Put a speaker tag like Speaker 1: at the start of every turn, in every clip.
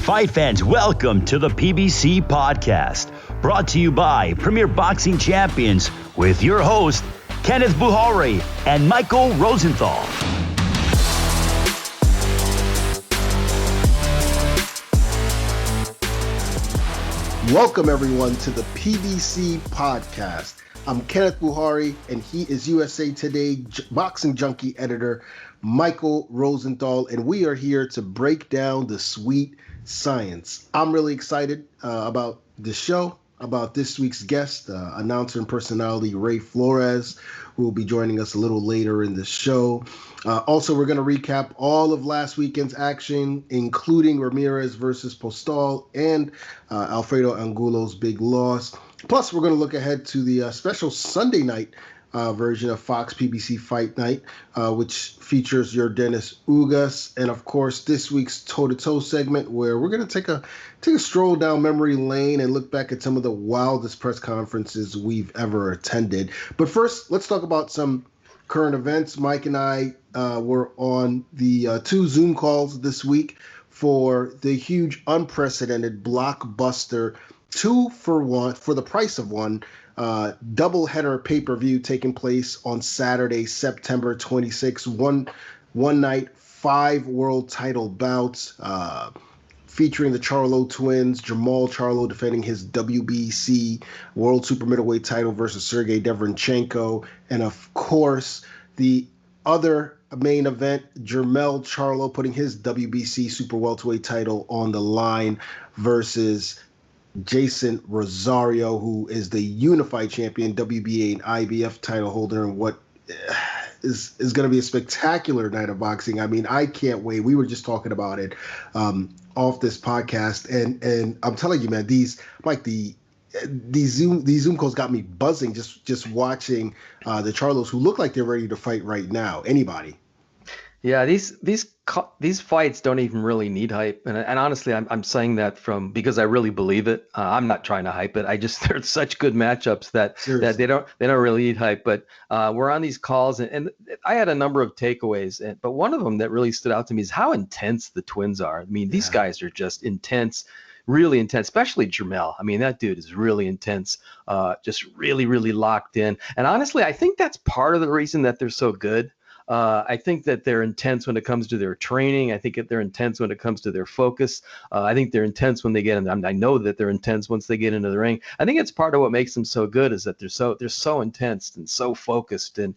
Speaker 1: Fight fans, welcome to the PBC podcast, brought to you by Premier Boxing Champions with your host, Kenneth Bouhairie and Michael Rosenthal.
Speaker 2: Welcome everyone to the PBC podcast. I'm Kenneth Bouhairie and he is USA Today boxing junkie editor Michael Rosenthal, and we are here to break down the sweet science. I'm really excited about the show, about this week's guest, announcer and personality Ray Flores, who will be joining us a little later in the show. Also, we're going to recap all of last weekend's action, including Ramirez versus Postal and Alfredo Angulo's big loss. Plus, we're going to look ahead to the special Sunday night version of FOX PBC Fight Night, which features Yordenis Ugas, and of course this week's toe-to-toe segment, where we're going to take a stroll down memory lane and look back at some of the wildest press conferences we've ever attended. But first, let's talk about some current events. Mike and I were on the two Zoom calls this week for the huge, unprecedented blockbuster 2-for-1 for the price of one. Doubleheader pay-per-view taking place on Saturday, September 26th. One night, 5 world title bouts featuring the Charlo twins. Jermall Charlo defending his WBC World Super Middleweight title versus Sergey Derevyanchenko. And of course, the other main event, Jermell Charlo putting his WBC Super Welterweight title on the line versus Jason Rosario, who is the unified champion, WBA and IBF title holder, and what is going to be a spectacular night of boxing. I mean, I can't wait. We were just talking about it off this podcast, and I'm telling you, man, these Zoom calls got me buzzing just watching the Charlos, who look like they're ready to fight right now. Anybody?
Speaker 3: Yeah, these fights don't even really need hype, and honestly, I'm saying that because I really believe it. I'm not trying to hype it. They're such good matchups that they don't really need hype. But we're on these calls, and I had a number of takeaways, but one of them that really stood out to me is how intense the twins are. I mean, these guys are just intense. Really intense, especially Jermell. I mean, that dude is really intense, just really, really locked in. And honestly, I think that's part of the reason that they're so good. I think that they're intense when it comes to their training. I think that they're intense when it comes to their focus. I think they're intense when they get in. I know that they're intense once they get into the ring. I think it's part of what makes them so good is that they're so intense and so focused, and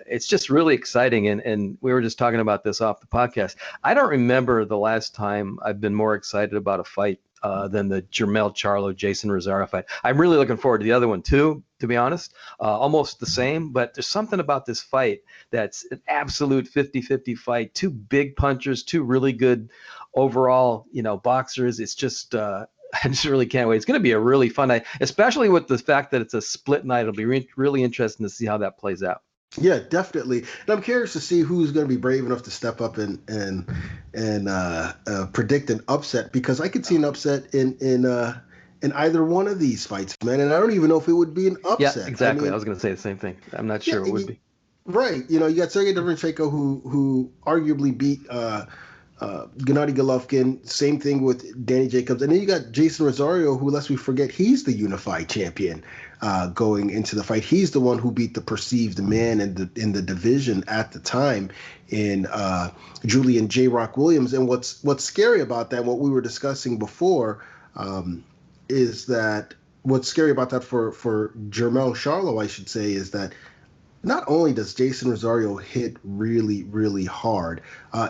Speaker 3: it's just really exciting. And we were just talking about this off the podcast. I don't remember the last time I've been more excited about a fight than the Jermell Charlo Jason Rosario fight. I'm really looking forward to the other one too, to be honest. Almost the same, but there's something about this fight that's an absolute 50-50 fight. Two big punchers, two really good overall, boxers. It's just I just really can't wait. It's going to be a really fun night, especially with the fact that it's a split night. It'll be really interesting to see how that plays out.
Speaker 2: Yeah, definitely. And I'm curious to see who's going to be brave enough to step up and predict an upset, because I could see an upset in either one of these fights, man. And I don't even know if it would be an upset.
Speaker 3: Yeah, exactly. I was going to say the same thing. I'm not sure it would be.
Speaker 2: Right. You got Sergey Derevyanchenko who arguably beat Gennady Golovkin. Same thing with Danny Jacobs. And then you got Jason Rosario, who, lest we forget, he's the unified champion going into the fight. He's the one who beat the perceived man in the division at the time in Julian J. Rock Williams. And what's scary about that, what we were discussing before, is that what's scary about that for Jermell Charlo, I should say, is that not only does Jason Rosario hit really, really hard,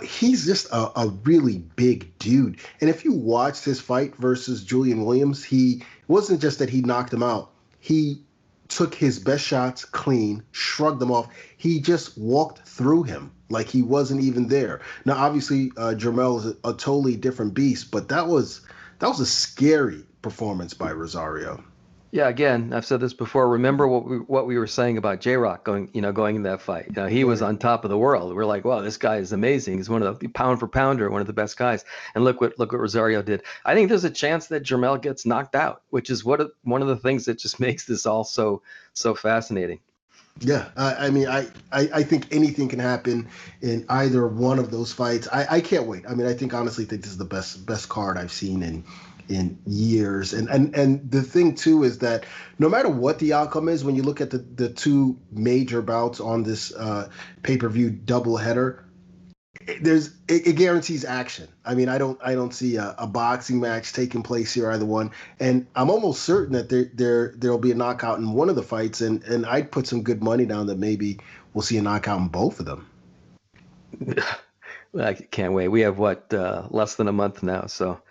Speaker 2: he's just a really big dude. And if you watched his fight versus Julian Williams, he wasn't just that he knocked him out. He took his best shots clean, shrugged them off. He just walked through him like he wasn't even there. Now, obviously, Jermell is a totally different beast, but that was a scary performance by Rosario.
Speaker 3: Yeah, again, I've said this before. Remember what we were saying about J-Rock going in that fight. He was on top of the world. We're like, wow, this guy is amazing. He's one of the pound for pounder, one of the best guys. And look what Rosario did. I think there's a chance that Jermell gets knocked out, which is one of the things that just makes this all so fascinating.
Speaker 2: Yeah, I mean, I think anything can happen in either one of those fights. I can't wait. I mean, honestly think this is the best card I've seen in years. And the thing too is that no matter what the outcome is, when you look at the two major bouts on this pay-per-view doubleheader, it guarantees action. I mean, I don't see a boxing match taking place here, either one, and I'm almost certain that there'll be a knockout in one of the fights, and I'd put some good money down that maybe we'll see a knockout in both of them.
Speaker 3: I can't wait. We have less than a month now, so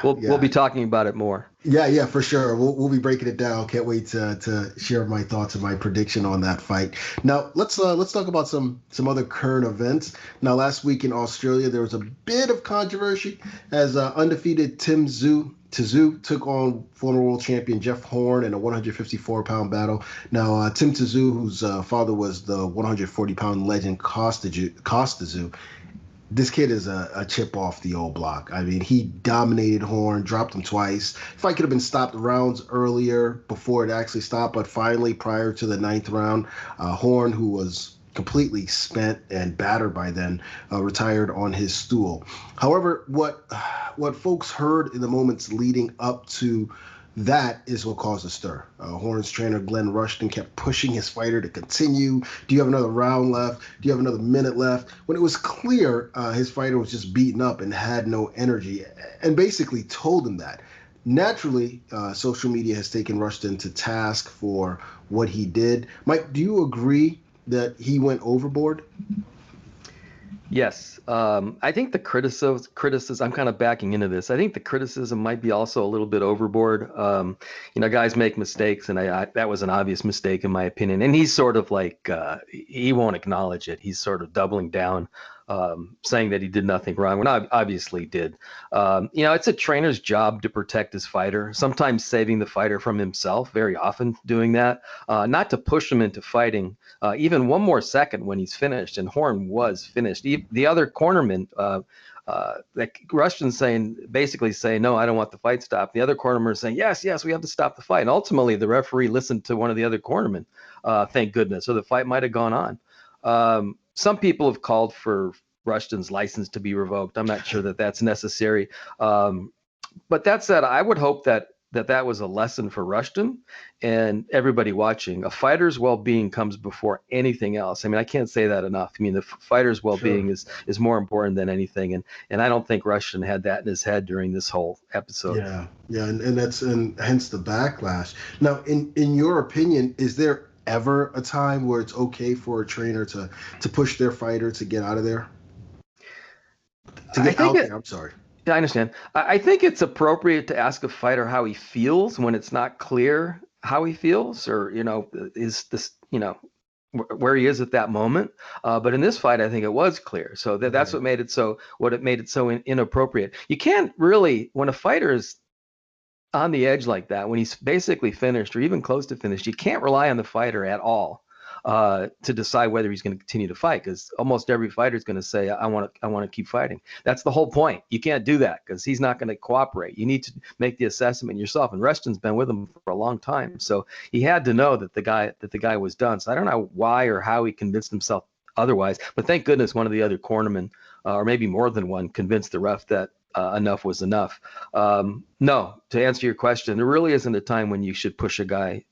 Speaker 3: we'll be talking about it more.
Speaker 2: Yeah, for sure. We'll be breaking it down. Can't wait to share my thoughts and my prediction on that fight. Now let's talk about some other current events. Now last week in Australia there was a bit of controversy as undefeated Tim Tszyu took on former world champion Jeff Horn in a 154-pound battle. Now Tim Tszyu, whose father was the 140-pound legend Costa Tszyu, this kid is a chip off the old block. I mean, he dominated Horn, dropped him twice. Fight could have been stopped rounds earlier before it actually stopped, but finally, prior to the 9th round, Horn, who was completely spent and battered by then, retired on his stool. However, what folks heard in the moments leading up to that is what caused a stir. Horn's trainer, Glenn Rushton, kept pushing his fighter to continue. Do you have another round left? Do you have another minute left? When it was clear his fighter was just beaten up and had no energy, and basically told him that. Naturally, social media has taken Rushton to task for what he did. Mike, do you agree that he went overboard?
Speaker 3: Yes. I think the criticism, I'm kind of backing into this. I think the criticism might be also a little bit overboard. Guys make mistakes, and that was an obvious mistake in my opinion. And he's sort of like, he won't acknowledge it. He's sort of doubling down, saying that he did nothing wrong when I obviously did. It's a trainer's job to protect his fighter, sometimes saving the fighter from himself, very often doing that, not to push him into fighting even one more second when he's finished. And Horn was finished. The other cornerman, like Rushton basically saying, no, I don't want the fight stopped. The other cornerman saying, yes, we have to stop the fight. And ultimately, the referee listened to one of the other cornermen, thank goodness. So the fight might have gone on. Some people have called for Rushton's license to be revoked. I'm not sure that that's necessary. But that said, I would hope that was a lesson for Rushton and everybody watching. A fighter's well-being comes before anything else. I mean, I can't say that enough. I mean, the fighter's well-being is more important than anything. And I don't think Rushton had that in his head during this whole episode.
Speaker 2: Yeah, and hence the backlash. Now, in your opinion, is there ever a time where it's okay for a trainer to push their fighter to get out of there? To get out there, I'm sorry.
Speaker 3: Yeah, I understand. I think it's appropriate to ask a fighter how he feels when it's not clear how he feels, or, is this, where he is at that moment. But in this fight, I think it was clear. So that's what made it so inappropriate. You can't really, when a fighter is on the edge like that, when he's basically finished or even close to finished, you can't rely on the fighter at all to decide whether he's going to continue to fight, because almost every fighter is going to say, I want to keep fighting. That's the whole point. You can't do that because he's not going to cooperate. You need to make the assessment yourself. And Rushton's been with him for a long time, so he had to know that the guy was done. So I don't know why or how he convinced himself otherwise, but thank goodness one of the other cornermen, or maybe more than one, convinced the ref that enough was enough. No, to answer your question, there really isn't a time when you should push a guy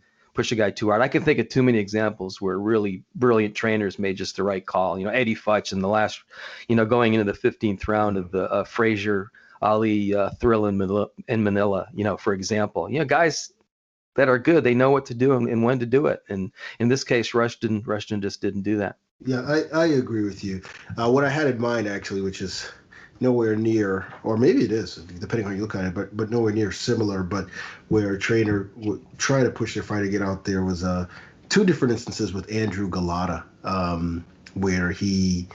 Speaker 3: too hard. I can think of too many examples where really brilliant trainers made just the right call. Eddie Futch in the last, going into the 15th round of the Frazier Ali thrill in Manila, for example. Guys that are good, they know what to do and when to do it. And in this case, Rushton just didn't do that.
Speaker 2: Yeah, I agree with you. What I had in mind, actually, which is nowhere near, or maybe it is, depending on how you look at it, but nowhere near similar, but where a trainer would try to push their fighter to get out there, was two different instances with Andrew Galata, where he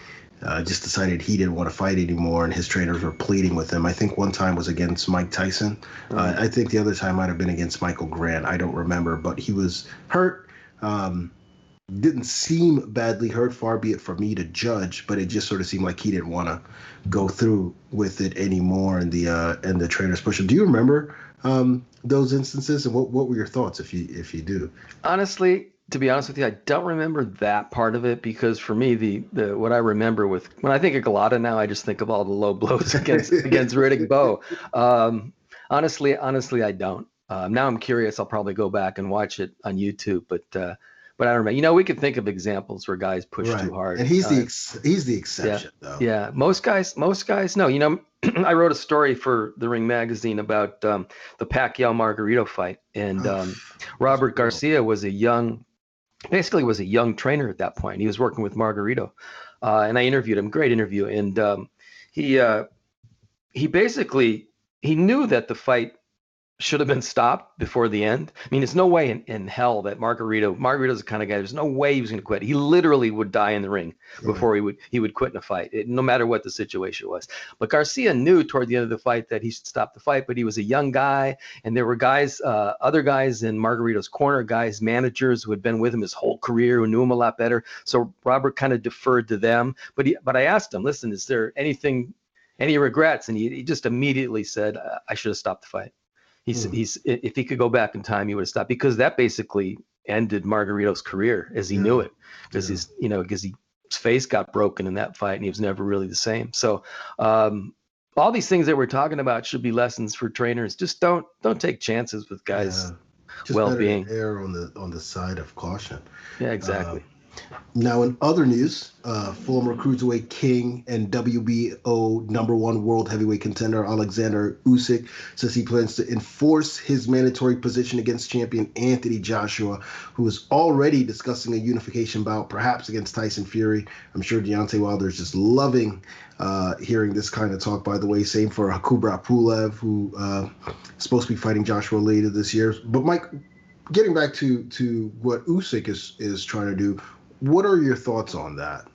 Speaker 2: just decided he didn't want to fight anymore, and his trainers were pleading with him. I think one time was against Mike Tyson. I think the other time might have been against Michael Grant. I don't remember, but he was hurt. Didn't seem badly hurt, far be it for me to judge, but it just sort of seemed like he didn't want to go through with it anymore, and the trainers pushed him. Do you remember those instances, and what were your thoughts if you do?
Speaker 3: Honestly, to be honest with you, I don't remember that part of it, because for me, the what I remember when I think of Galata now, I just think of all the low blows against Riddick Bowe. Honestly, I don't. Now I'm curious. I'll probably go back and watch it on YouTube, but I don't remember. You know, we could think of examples where guys push too hard,
Speaker 2: and he's the exception, though.
Speaker 3: Yeah, most guys no. You know, I wrote a story for The Ring magazine about the Pacquiao Margarito fight, and Robert Garcia was a young trainer at that point. He was working with Margarito, and I interviewed him. Great interview, and he basically knew that the fight should have been stopped before the end. I mean, there's no way in hell that Margarito's the kind of guy, there's no way he was going to quit. He literally would die in the ring before he would quit in a fight, no matter what the situation was. But Garcia knew toward the end of the fight that he should stop the fight, but he was a young guy, and there were guys, other guys in Margarito's corner, guys, managers who had been with him his whole career, who knew him a lot better. So Robert kind of deferred to them. But I asked him, listen, is there any regrets? And he just immediately said, I should have stopped the fight. He's if he could go back in time, he would have stopped, because that basically ended Margarito's career as he knew it, because his face got broken in that fight, and he was never really the same. So all these things that we're talking about should be lessons for trainers. Just don't take chances with guys' well-being.
Speaker 2: Err on the side of caution.
Speaker 3: Yeah, exactly.
Speaker 2: Now, in other news, former cruiserweight king and WBO #1 world heavyweight contender Alexander Usyk says he plans to enforce his mandatory position against champion Anthony Joshua, who is already discussing a unification bout, perhaps against Tyson Fury. I'm sure Deontay Wilder is just loving hearing this kind of talk, by the way. Same for Kubrat Pulev, who is supposed to be fighting Joshua later this year. But Mike, getting back to what Usyk is trying to do, what are your thoughts on that?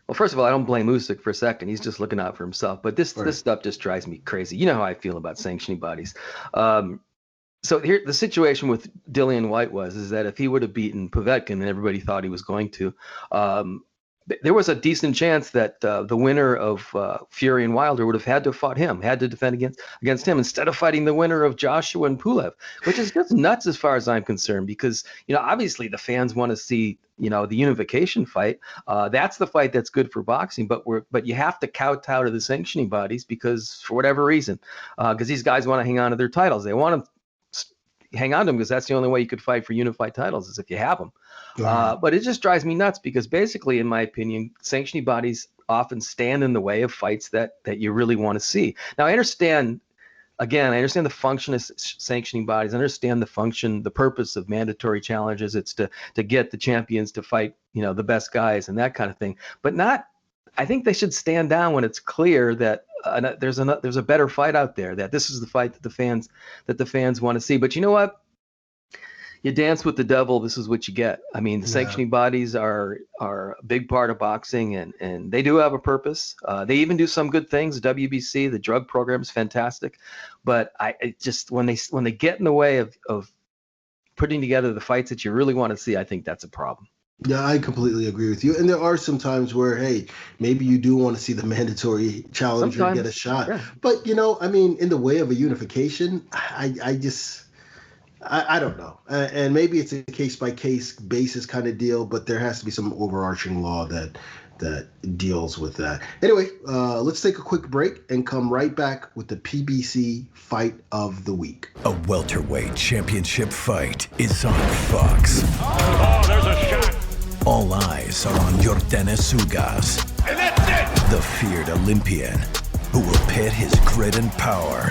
Speaker 3: Well, first of all, I don't blame Usyk for a second. He's just looking out for himself. But this stuff just drives me crazy. You know how I feel about sanctioning bodies. So here, the situation with Dillian White is that if he would have beaten Povetkin, and everybody thought he was going to, there was a decent chance that the winner of Fury and Wilder would have had to have fought him, had to defend against him, instead of fighting the winner of Joshua and Pulev, which is just nuts as far as I'm concerned, because, you know, obviously the fans want to see, you know, the unification fight. That's the fight that's good for boxing, but you have to kowtow to the sanctioning bodies, because for whatever reason, because these guys want to hang on to their titles. They want to hang on to them because that's the only way you could fight for unified titles, is if you have them. But it just drives me nuts, because basically, in my opinion, sanctioning bodies often stand in the way of fights that you really want to see. Now, I understand the function of sanctioning bodies. I understand the purpose of mandatory challenges. It's to get the champions to fight, you know, the best guys and that kind of thing. But I think they should stand down when it's clear that there's a better fight out there, that this is the fight that the fans want to see. But you know what? You dance with the devil, this is what you get. I mean, the sanctioning bodies are a big part of boxing, and they do have a purpose. They even do some good things. The WBC, the drug program is fantastic. But I just, when they get in the way of putting together the fights that you really want to see, I think that's a problem.
Speaker 2: Yeah, I completely agree with you. And there are some times where, hey, maybe you do want to see the mandatory challenger get a shot. Yeah. But, you know, I mean, in the way of a unification, I don't know. And maybe it's a case-by-case basis kind of deal, but there has to be some overarching law that deals with that. Anyway, let's take a quick break and come right back with the PBC Fight of the Week.
Speaker 4: A welterweight championship fight is on Fox.
Speaker 5: Oh, there's a shot.
Speaker 4: All eyes are on Yordenis Ugas,
Speaker 5: And that's it!
Speaker 4: the feared Olympian, who will pit his grit and power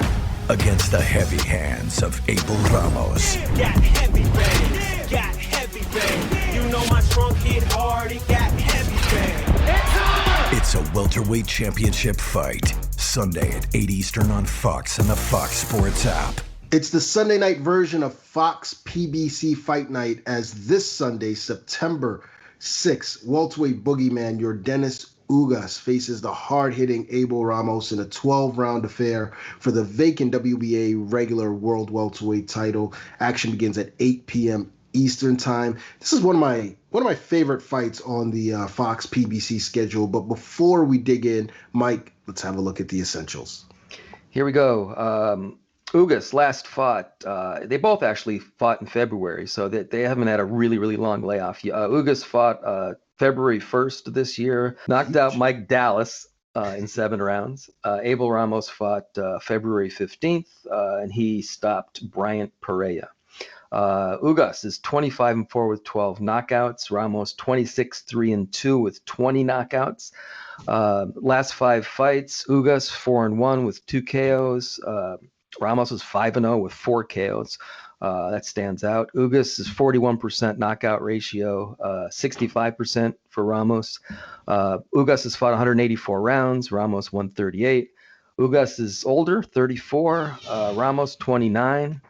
Speaker 4: against the heavy hands of Abel Ramos.
Speaker 6: Got heavy, baby. Got heavy, baby. You know my trunk hit hard. It got heavy, baby.
Speaker 4: It's a welterweight championship fight. Sunday at 8 Eastern on Fox and the Fox Sports app.
Speaker 2: It's the Sunday night version of Fox PBC Fight Night, as this Sunday, September 6th, welterweight boogeyman Yordenis Ugas faces the hard-hitting Abel Ramos in a 12-round affair for the vacant WBA regular world welterweight title. Action begins at 8 p.m. Eastern time. This is one of my favorite fights on the Fox PBC schedule. But before we dig in, Mike, let's have a look at the essentials.
Speaker 3: Here we go. Ugas last fought. They both actually fought in February, so that they haven't had a really, really long layoff. Ugas fought February 1st of this year, knocked out Mike Dallas in 7 rounds. Abel Ramos fought February 15th, and he stopped Bryant Pereira. Ugas is 25-4 with 12 knockouts. Ramos 26-3-2 with 20 knockouts. Last 5 fights, Ugas 4-1 with 2 KOs. Ramos is 5-0 with 4 KOs. That stands out. Ugas is 41% knockout ratio, 65% for Ramos. Ugas has fought 184 rounds. Ramos 138. Ugas is older, 34. Ramos 29.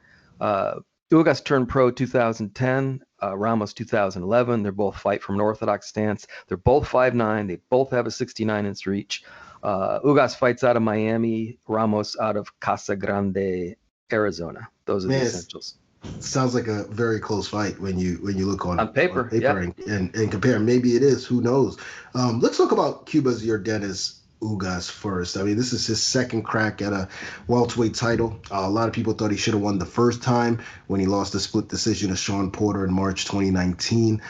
Speaker 3: Ugas turned pro 2010. Ramos 2011. They're both fight from an orthodox stance. They're both 5'9". They both have a 69-inch reach. Ugas fights out of Miami, Ramos out of Casa Grande, Arizona. Those are the essentials.
Speaker 2: Sounds like a very close fight when you look on
Speaker 3: paper yeah.
Speaker 2: and compare. Maybe it is. Who knows? Let's talk about Cuba's Yordenis Ugas first. I mean, this is his second crack at a welterweight title. A lot of people thought he should have won the first time when he lost the split decision to Sean Porter in March 2019.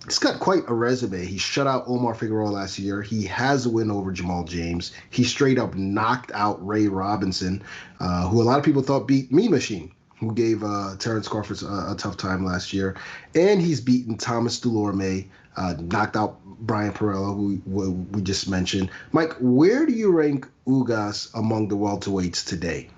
Speaker 2: He's got quite a resume. He shut out Omar Figueroa last year. He has a win over Jamal James. He straight up knocked out Ray Robinson, who a lot of people thought beat Mean Machine, who gave Terrence Crawford a tough time last year. And he's beaten Thomas Delorme, knocked out Brian Perella, who we just mentioned. Mike, where do you rank Ugas among the welterweights today?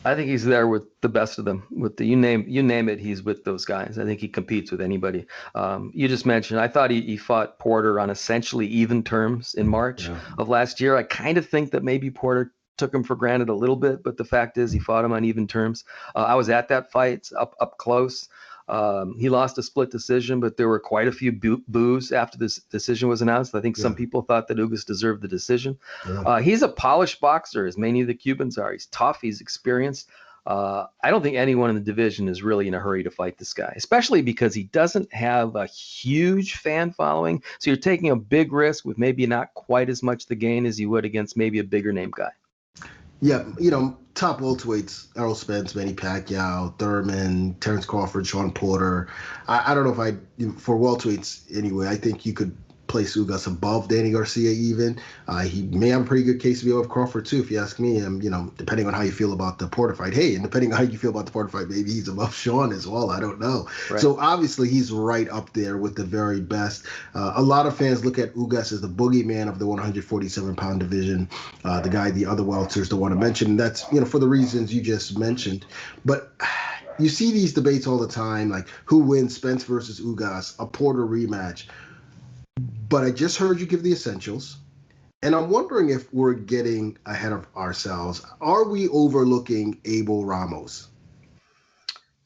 Speaker 3: I think he's there with the best of them. With the you name it, he's with those guys. I think he competes with anybody. You just mentioned, I thought he fought Porter on essentially even terms in March of last year. I kind of think that maybe Porter took him for granted a little bit, but the fact is he fought him on even terms. I was at that fight up close. He lost a split decision, but there were quite a few boos after this decision was announced. I think some people thought that Ugas deserved the decision. He's a polished boxer, as many of the Cubans are. He's tough. He's experienced. I don't think anyone in the division is really in a hurry to fight this guy, especially because he doesn't have a huge fan following. So you're taking a big risk with maybe not quite as much to gain as you would against maybe a bigger name guy.
Speaker 2: Yeah, top welterweights: Errol Spence, Manny Pacquiao, Thurman, Terrence Crawford, Sean Porter. I don't know for welterweights anyway, I think you could place Ugas above Danny Garcia even. He may have a pretty good case to be above Crawford too, if you ask me. Depending on how you feel about the Porter fight. Hey, and depending on how you feel about the Porter fight, maybe he's above Sean as well. I don't know. Right. So obviously he's right up there with the very best. A lot of fans look at Ugas as the boogeyman of the 147-pound division. The other welters don't want to mention. And that's, for the reasons you just mentioned. But you see these debates all the time, like who wins, Spence versus Ugas, a Porter rematch. But I just heard you give the essentials, and I'm wondering if we're getting ahead of ourselves. Are we overlooking Abel Ramos?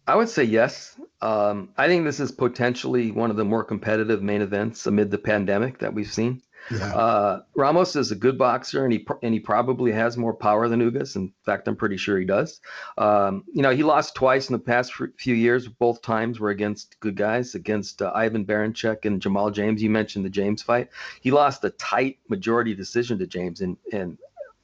Speaker 3: I would say yes. I think this is potentially one of the more competitive main events amid the pandemic that we've seen. Yeah. Ramos is a good boxer, and he probably has more power than Ugas. In fact, I'm pretty sure he does. He lost twice in the past few years. Both times were against good guys, against Ivan Baranchyk and Jamal James. You mentioned the James fight. He lost a tight majority decision to James, and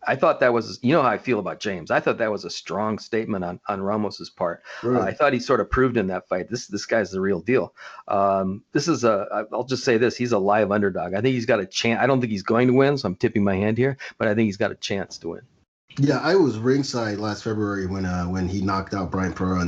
Speaker 3: I thought that was, how I feel about James. I thought that was a strong statement on Ramos's part. Really? I thought he sort of proved in that fight, this guy's the real deal. I'll just say this, he's a live underdog. I think he's got a chance. I don't think he's going to win, so I'm tipping my hand here, but I think he's got a chance to win.
Speaker 2: Yeah, I was ringside last February when he knocked out Brian Pereira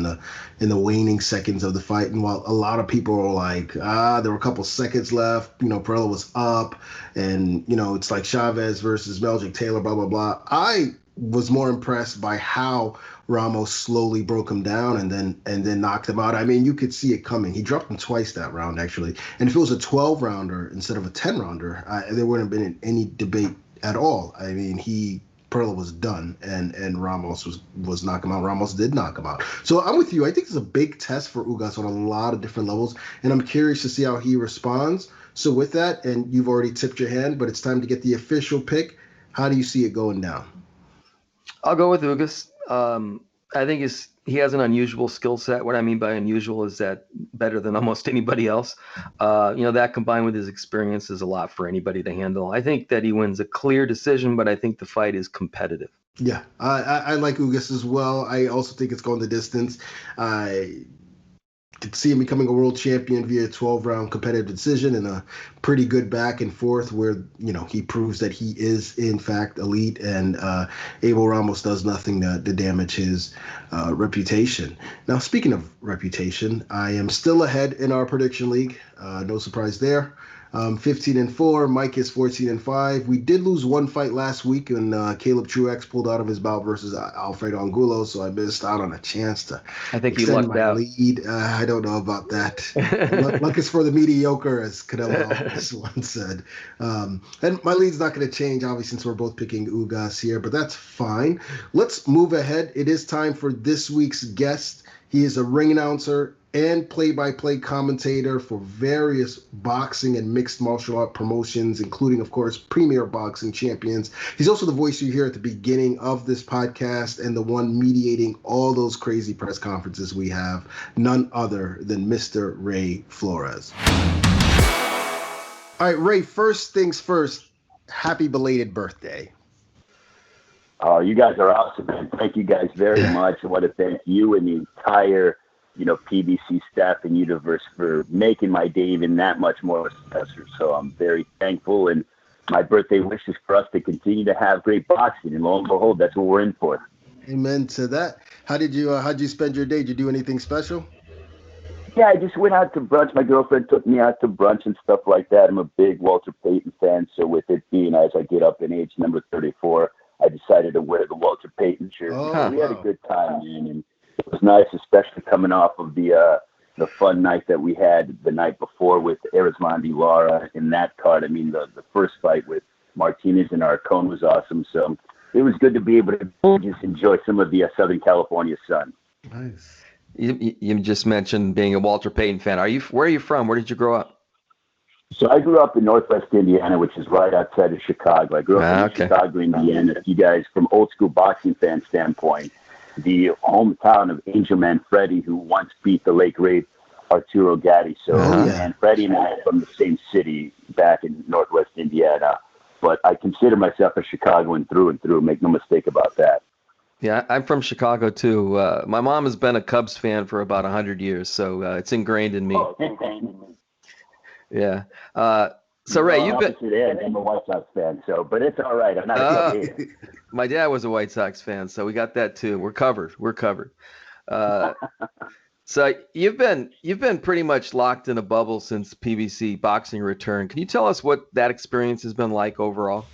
Speaker 2: in the waning seconds of the fight. And while a lot of people were like, there were a couple seconds left, Pereira was up, and it's like Chavez versus Meldrick Taylor, blah blah blah. I was more impressed by how Ramos slowly broke him down and then knocked him out. I mean, you could see it coming. He dropped him twice that round actually, and if it was a 12-rounder instead of a 10-rounder, there wouldn't have been any debate at all. I mean, Perla was done, and Ramos was knocking him out. Ramos did knock him out. So I'm with you. I think it's a big test for Ugas on a lot of different levels, and I'm curious to see how he responds. So with that, and you've already tipped your hand, but it's time to get the official pick. How do you see it going down?
Speaker 3: I'll go with Ugas. I think he has an unusual skill set. What I mean by unusual is that better than almost anybody else. That combined with his experience is a lot for anybody to handle. I think that he wins a clear decision, but I think the fight is competitive.
Speaker 2: Yeah, I like Ugas as well. I also think it's going the distance. I could see him becoming a world champion via a 12-round competitive decision and a pretty good back and forth where, he proves that he is, in fact, elite, and Abel Ramos does nothing to damage his reputation. Now, speaking of reputation, I am still ahead in our prediction league. No surprise there. 15-4. Mike is 14-5. We did lose one fight last week when Caleb Truex pulled out of his bout versus Alfredo Angulo, so I missed out on a chance to
Speaker 3: I think he
Speaker 2: extend
Speaker 3: lucked
Speaker 2: my
Speaker 3: out.
Speaker 2: lead. I don't know about that. Luck is for the mediocre, as Canelo Alvarez once said. And my lead's not going to change, obviously, since we're both picking Ugas here, but that's fine. Let's move ahead. It is time for this week's guest. He is a ring announcer and play-by-play commentator for various boxing and mixed martial art promotions, including, of course, Premier Boxing Champions. He's also the voice you hear at the beginning of this podcast and the one mediating all those crazy press conferences we have, none other than Mr. Ray Flores. All right, Ray, first things first, happy belated birthday.
Speaker 7: Oh, you guys are awesome, man. Thank you guys very much. I want to thank you and the entire PBC staff and universe for making my day even that much more special. So I'm very thankful, and my birthday wish is for us to continue to have great boxing, and lo and behold, that's what we're in for.
Speaker 2: Amen to that. How'd you spend your day? Did you do anything special?
Speaker 7: Yeah, I just went out to brunch. My girlfriend took me out to brunch and stuff like that. I'm a big Walter Payton fan, so with it being as I get up in age, number 34, I decided to wear the Walter Payton shirt.
Speaker 2: Oh,
Speaker 7: we had a good time, man, and it was nice, especially coming off of the fun night that we had the night before with Arizlandi Lara in that card. I mean, the first fight with Martinez and Arcon was awesome. So it was good to be able to just enjoy some of the Southern California sun.
Speaker 2: Nice.
Speaker 3: You just mentioned being a Walter Payton fan. Where are you from? Where did you grow up?
Speaker 7: So I grew up in Northwest Indiana, which is right outside of Chicago. I grew up in Chicago, Indiana. If you guys, from old school boxing fan standpoint, the hometown of Angel Man Freddie, who once beat the late great Arturo Gatti. So, and Freddie and I are from the same city back in Northwest Indiana. But I consider myself a Chicagoan through and through. Make no mistake about that.
Speaker 3: Yeah, I'm from Chicago too. My mom has been a Cubs fan for about 100 years, so it's ingrained in me.
Speaker 7: Oh,
Speaker 3: yeah. So Ray, you've been.
Speaker 7: I'm a White Sox fan, but it's all right. I'm not a Cubs fan.
Speaker 3: My dad was a White Sox fan, so we got that too. We're covered. So you've been pretty much locked in a bubble since PBC boxing returned. Can you tell us what that experience has been like overall?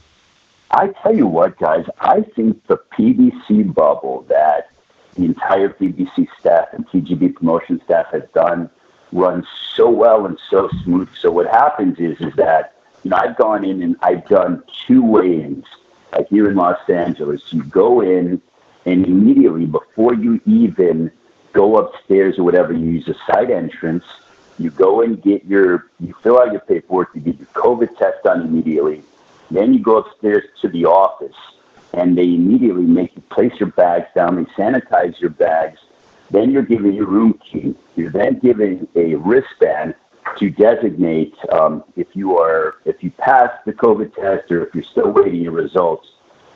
Speaker 7: I tell you what, guys, I think the PBC bubble that the entire PBC staff and TGB promotion staff has done runs so well and so smooth. So what happens is that, I've gone in and I've done 2 weigh-ins, like here in Los Angeles. You go in and immediately before you even go upstairs or whatever, you use a side entrance. You go and you fill out your paperwork, you get your COVID test done immediately. Then you go upstairs to the office, and they immediately make you place your bags down. They sanitize your bags. Then you're given your room key. You're then given a wristband to designate if you pass the COVID test or if you're still waiting your results.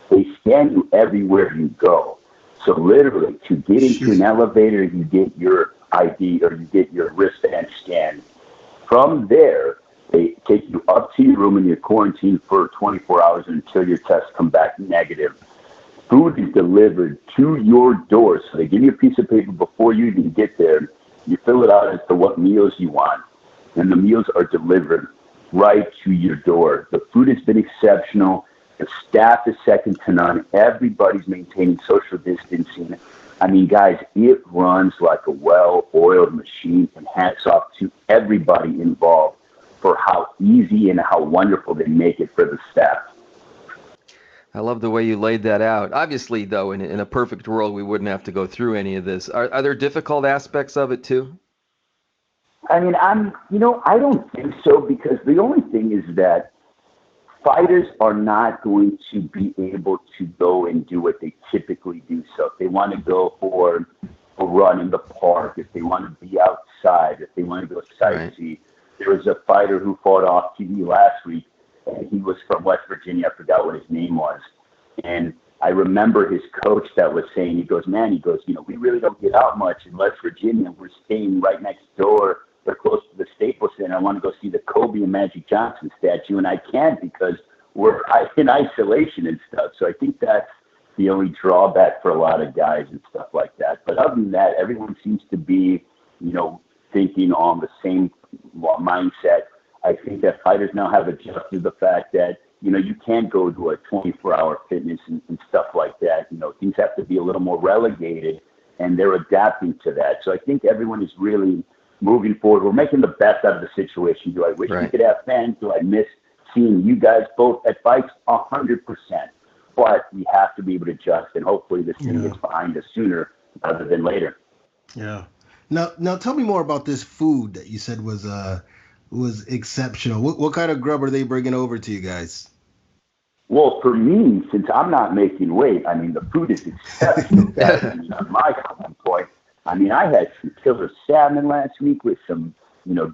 Speaker 7: They scan you everywhere you go. So literally, to get into an elevator, you get your ID or you get your wristband scanned. From there, they take you up to your room and you're quarantined for 24 hours until your tests come back negative. Food is delivered to your door. So they give you a piece of paper before you even get there. You fill it out as to what meals you want. And the meals are delivered right to your door. The food has been exceptional. The staff is second to none. Everybody's maintaining social distancing. I mean, guys, it runs like a well-oiled machine, and hats off to everybody involved for how easy and how wonderful they make it for the staff.
Speaker 3: I love the way you laid that out. Obviously, though, in a perfect world, we wouldn't have to go through any of this. Are there difficult aspects of it, too?
Speaker 7: I mean, I don't think so, because the only thing is that fighters are not going to be able to go and do what they typically do. So if they want to go for a run in the park, if they want to be outside, if they want to go sightsee. Right. There was a fighter who fought off TV last week, and he was from West Virginia. I forgot what his name was. And I remember his coach that was saying, he goes, we really don't get out much in West Virginia. We're staying right next door. They're close to the Staples Center. I want to go see the Kobe and Magic Johnson statue, and I can't because we're in isolation and stuff. So I think that's the only drawback for a lot of guys and stuff like that. But other than that, everyone seems to be, thinking on the same mindset. I think that fighters now have adjusted to the fact that, you can't go to a 24-hour fitness and stuff like that. Things have to be a little more relegated, and they're adapting to that. So I think everyone is really moving forward. We're making the best out of the situation. Do I wish we could have fans? Do I miss seeing you guys both at fights? 100%. But we have to be able to adjust, and hopefully this thing gets behind us sooner rather than later.
Speaker 2: Yeah. Now tell me more about this food that you said was exceptional. What kind of grub are they bringing over to you guys?
Speaker 7: Well, for me, since I'm not making weight, the food is exceptional. On my point, I had some killer salmon last week with some,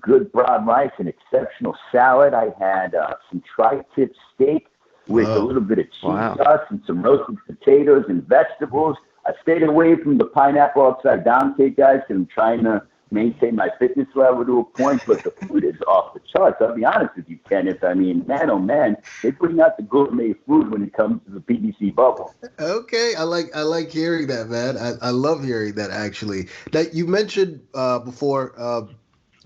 Speaker 7: good brown rice and exceptional salad. I had some tri-tip steak with a little bit of cheese sauce and some roasted potatoes and vegetables. I stayed away from the pineapple upside down cake, guys, because I'm trying to maintain my fitness level to a point, but the food is off the charts. I'll be honest with you, Kenneth. Man, oh man, they bring out the gourmet food when it comes to the PBC bubble.
Speaker 2: Okay, I like hearing that, man. I love hearing that, actually. Now, you mentioned before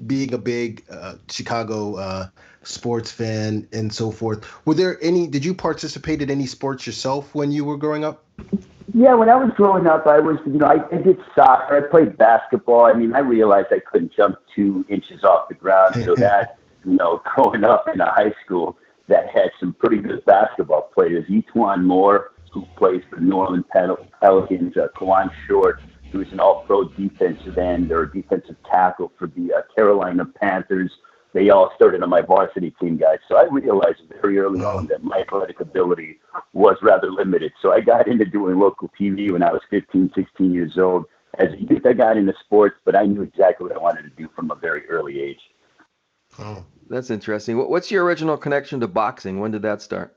Speaker 2: being a big Chicago sports fan and so forth. Did you participate in any sports yourself when you were growing up?
Speaker 7: Yeah, when I was growing up, I did soccer. I played basketball. I realized I couldn't jump 2 inches off the ground. So that, growing up in a high school that had some pretty good basketball players, Etuan Moore, who plays for the New Orleans Pelicans, Kawan Short, who's an all-pro defensive end or defensive tackle for the Carolina Panthers. They all started on my varsity team, guys. So I realized very early on that my athletic ability was rather limited. So I got into doing local TV when I was 15, 16 years old. As a youth, I got into sports, but I knew exactly what I wanted to do from a very early age.
Speaker 3: Oh, that's interesting. What's your original connection to boxing? When did that start?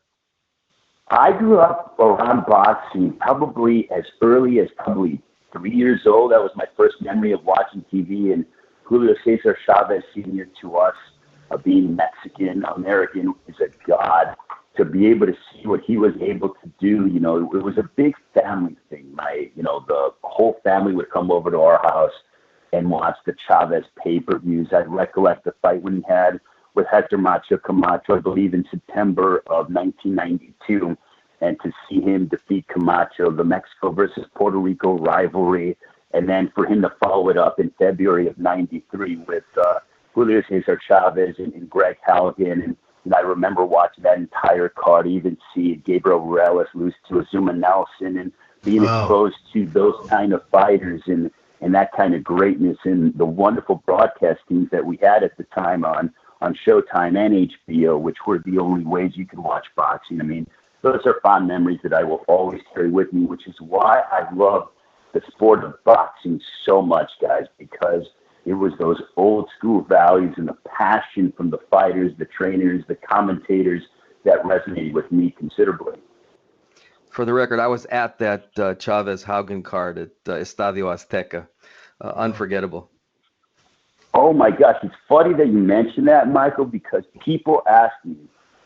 Speaker 7: I grew up around boxing probably as early as 3 years old. That was my first memory of watching TV, and Julio Cesar Chavez Sr. to us, being Mexican, American, is a god. To be able to see what he was able to do, it was a big family thing. The whole family would come over to our house and watch the Chavez pay-per-views. I recollect the fight when he had with Hector Macho Camacho, I believe in September of 1992, and to see him defeat Camacho, the Mexico versus Puerto Rico rivalry, and then for him to follow it up in February of 93 with Julio Cesar Chavez and Greg Halligan. And I remember watching that entire card, even see Gabriel Morales lose to Azuma Nelson and being exposed to those kind of fighters and that kind of greatness and the wonderful broadcast teams that we had at the time on SHOWTIME and HBO, which were the only ways you could watch boxing. Those are fond memories that I will always carry with me, which is why I love the sport of boxing so much, guys, because it was those old school values and the passion from the fighters, the trainers, the commentators that resonated with me considerably.
Speaker 3: For the record, I was at that Chavez-Haugen card at Estadio Azteca. Unforgettable.
Speaker 7: Oh, my gosh. It's funny that you mentioned that, Michael, because people ask me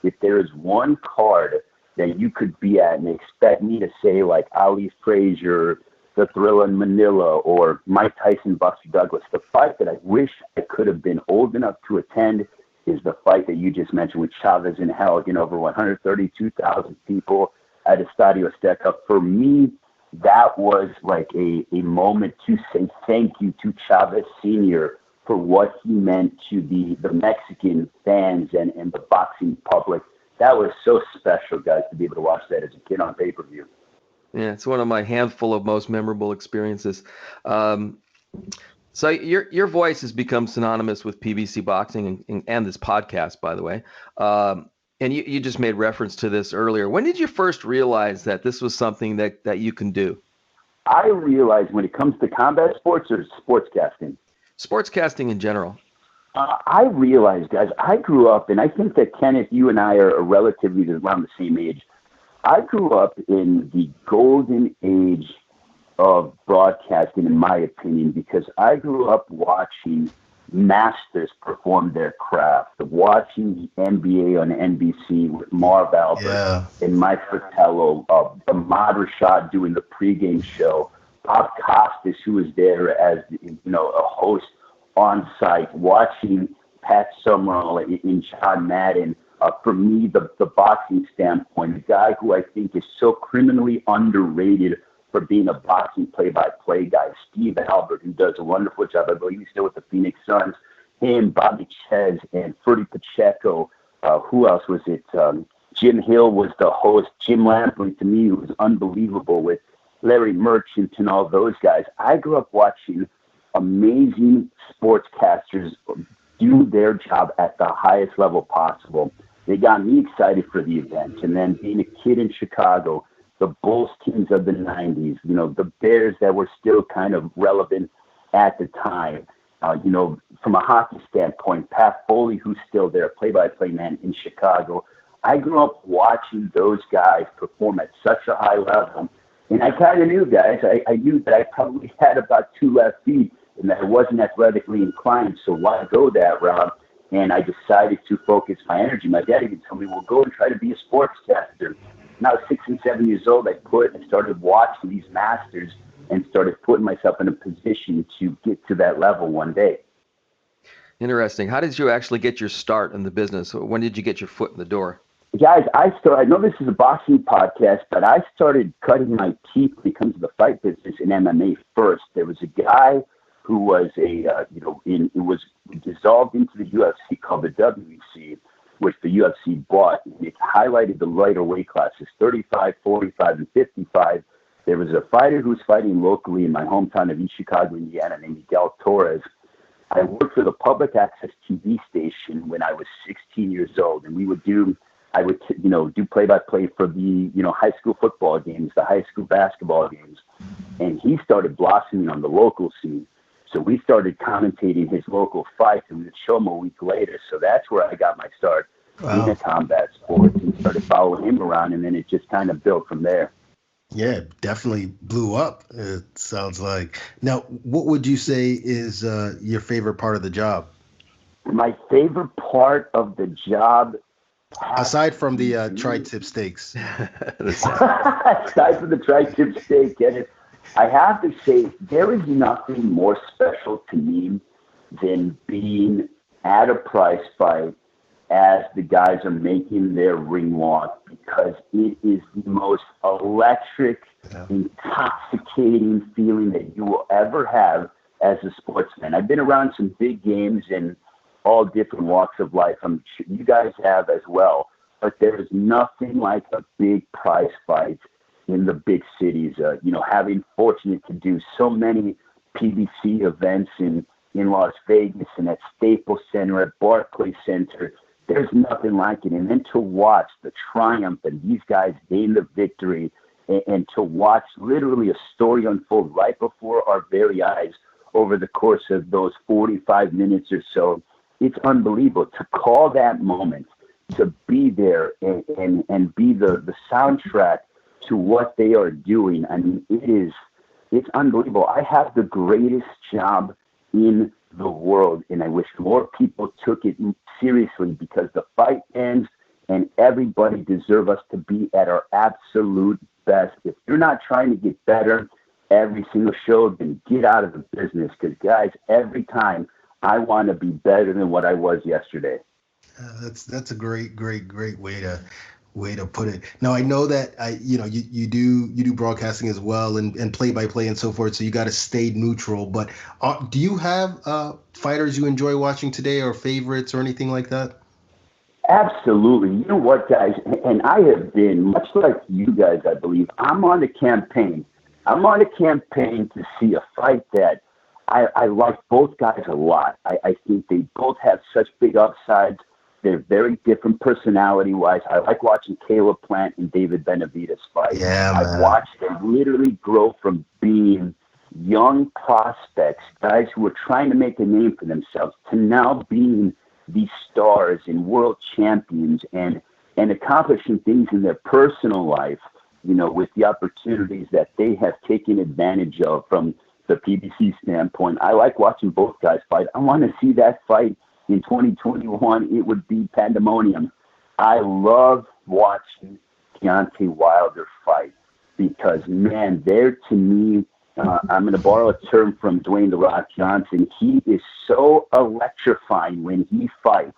Speaker 7: if there is one card that you could be at and expect me to say, like Ali Frazier, The Thrill in Manila, or Mike Tyson, Buster Douglas. The fight that I wish I could have been old enough to attend is the fight that you just mentioned with Chavez and Halligan, over 132,000 people at Estadio Azteca. For me, that was like a moment to say thank you to Chavez Sr. for what he meant to the Mexican fans and the boxing public. That was so special, guys, to be able to watch that as a kid on pay-per-view.
Speaker 3: Yeah, it's one of my handful of most memorable experiences. So your voice has become synonymous with PBC boxing and this podcast, by the way. And you just made reference to this earlier. When did you first realize that this was something that you can do?
Speaker 7: I realized when it comes to combat sports or sportscasting.
Speaker 3: Sportscasting in general.
Speaker 7: I realized, guys, I grew up, and I think that, Kenneth, you and I are relatively around the same age. I grew up in the golden age of broadcasting, in my opinion, because I grew up watching masters perform their craft, watching the NBA on NBC with Marv Albert and Mike Fratello, Ahmad Rashad doing the pregame show, Bob Costas, who was there as a host on site, watching Pat Summerall and John Madden. From me, the boxing standpoint, a guy who I think is so criminally underrated for being a boxing play-by-play guy, Steve Albert, who does a wonderful job. I believe he's still with the Phoenix Suns. Him, Bobby Ches, and Freddie Pacheco. Who else was it? Jim Hill was the host. Jim Lampley, to me, was unbelievable with Larry Merchant and all those guys. I grew up watching amazing sportscasters do their job at the highest level possible. They got me excited for the event. And then being a kid in Chicago, the Bulls teams of the 90s, the Bears that were still kind of relevant at the time. From a hockey standpoint, Pat Foley, who's still there, play-by-play man in Chicago. I grew up watching those guys perform at such a high level. And I kind of knew, guys, I knew that I probably had about 2 left feet and that I wasn't athletically inclined. So why go that route? And I decided to focus my energy. My dad even told me, well, go and try to be a sportscaster. When I was 6 and 7 years old, I started watching these masters and started putting myself in a position to get to that level one day.
Speaker 3: Interesting. How did you actually get your start in the business? When did you get your foot in the door?
Speaker 7: Guys, I know this is a boxing podcast, but I started cutting my teeth when it comes to the fight business in MMA first. There was a guy who was it was dissolved into the UFC called the WEC, which the UFC bought. It highlighted the lighter weight classes, 35, 45, and 55. There was a fighter who was fighting locally in my hometown of East Chicago, Indiana, named Miguel Torres. I worked for the public access TV station when I was 16 years old, and I would do play-by-play for the, high school football games, the high school basketball games. And he started blossoming on the local scene. So we started commentating his local fights, and we'd show him a week later. So that's where I got my start in the combat sports and started following him around, and then it just kind of built from there.
Speaker 2: Yeah, definitely blew up, it sounds like. Now, what would you say is your favorite part of the job?
Speaker 7: My favorite part of the job,
Speaker 2: aside from the tri-tip steaks.
Speaker 7: Aside from the tri-tip steak, Kenneth, I have to say there is nothing more special to me than being at a prize fight as the guys are making their ring walk, because it is the most electric, intoxicating feeling that you will ever have as a sportsman. I've been around some big games in all different walks of life. I'm sure you guys have as well. But there is nothing like a big prize fight in the big cities. Having fortunate to do so many PBC events in Las Vegas and at Staples Center, at Barclays Center, there's nothing like it. And then to watch the triumph and these guys gain the victory, and to watch literally a story unfold right before our very eyes over the course of those 45 minutes or so, it's unbelievable. To call that moment, to be there and be the soundtrack to what they are doing. I mean, it's unbelievable. I have the greatest job in the world, and I wish more people took it seriously, because the fight ends and everybody deserves us to be at our absolute best. If you're not trying to get better every single show, then get out of the business, because guys, every time I want to be better than what I was yesterday.
Speaker 2: That's a great way to put it. Now, I know that you do broadcasting as well and play-by-play and so forth, so you got to stay neutral. But do you have fighters you enjoy watching today, or favorites, or anything like that?
Speaker 7: Absolutely. You know what, guys? And I have been, much like you guys, I believe, I'm on a campaign. To see a fight that I like both guys a lot. I think they both have such big upsides. They're very different personality-wise. I like watching Caleb Plant and David Benavidez fight.
Speaker 2: Yeah, man.
Speaker 7: I've watched them literally grow from being young prospects, guys who were trying to make a name for themselves, to now being these stars and world champions. And and accomplishing things in their personal life, with the opportunities that they have taken advantage of from the PBC standpoint. I like watching both guys fight. I want to see that fight in 2021. It would be pandemonium. I love watching Deontay Wilder fight because, man, there to me, I'm going to borrow a term from Dwayne "The Rock" Johnson. He is so electrifying when he fights.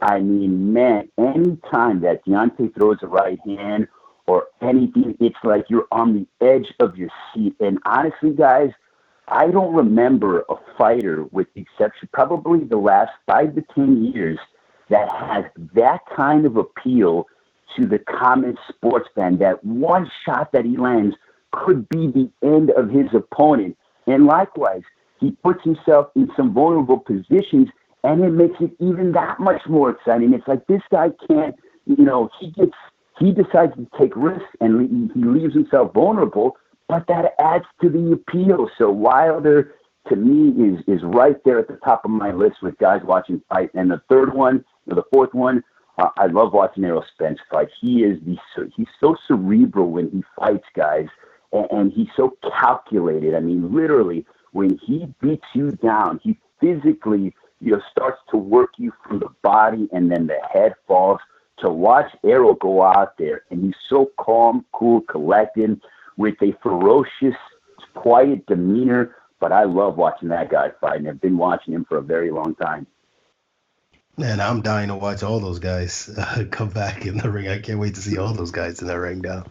Speaker 7: I mean, man, any time that Deontay throws a right hand or anything, it's like you're on the edge of your seat. And honestly, guys, I don't remember a fighter, with the exception probably the last 5 to 10 years, that has that kind of appeal to the common sports fan, that one shot that he lands could be the end of his opponent. And likewise, he puts himself in some vulnerable positions, and it makes it even that much more exciting. It's like this guy can't, he decides to take risks and he leaves himself vulnerable, but that adds to the appeal. So Wilder, to me, is right there at the top of my list with guys watching fight. And the fourth one, I love watching Errol Spence fight. He's so cerebral when he fights, guys, and he's so calculated. I mean, literally, when he beats you down, he physically, starts to work you from the body, and then the head falls. To watch Errol go out there, and he's so calm, cool, collected, with a ferocious, quiet demeanor. But I love watching that guy fight, and I've been watching him for a very long time.
Speaker 2: Man, I'm dying to watch all those guys come back in the ring. I can't wait to see all those guys in the ring now.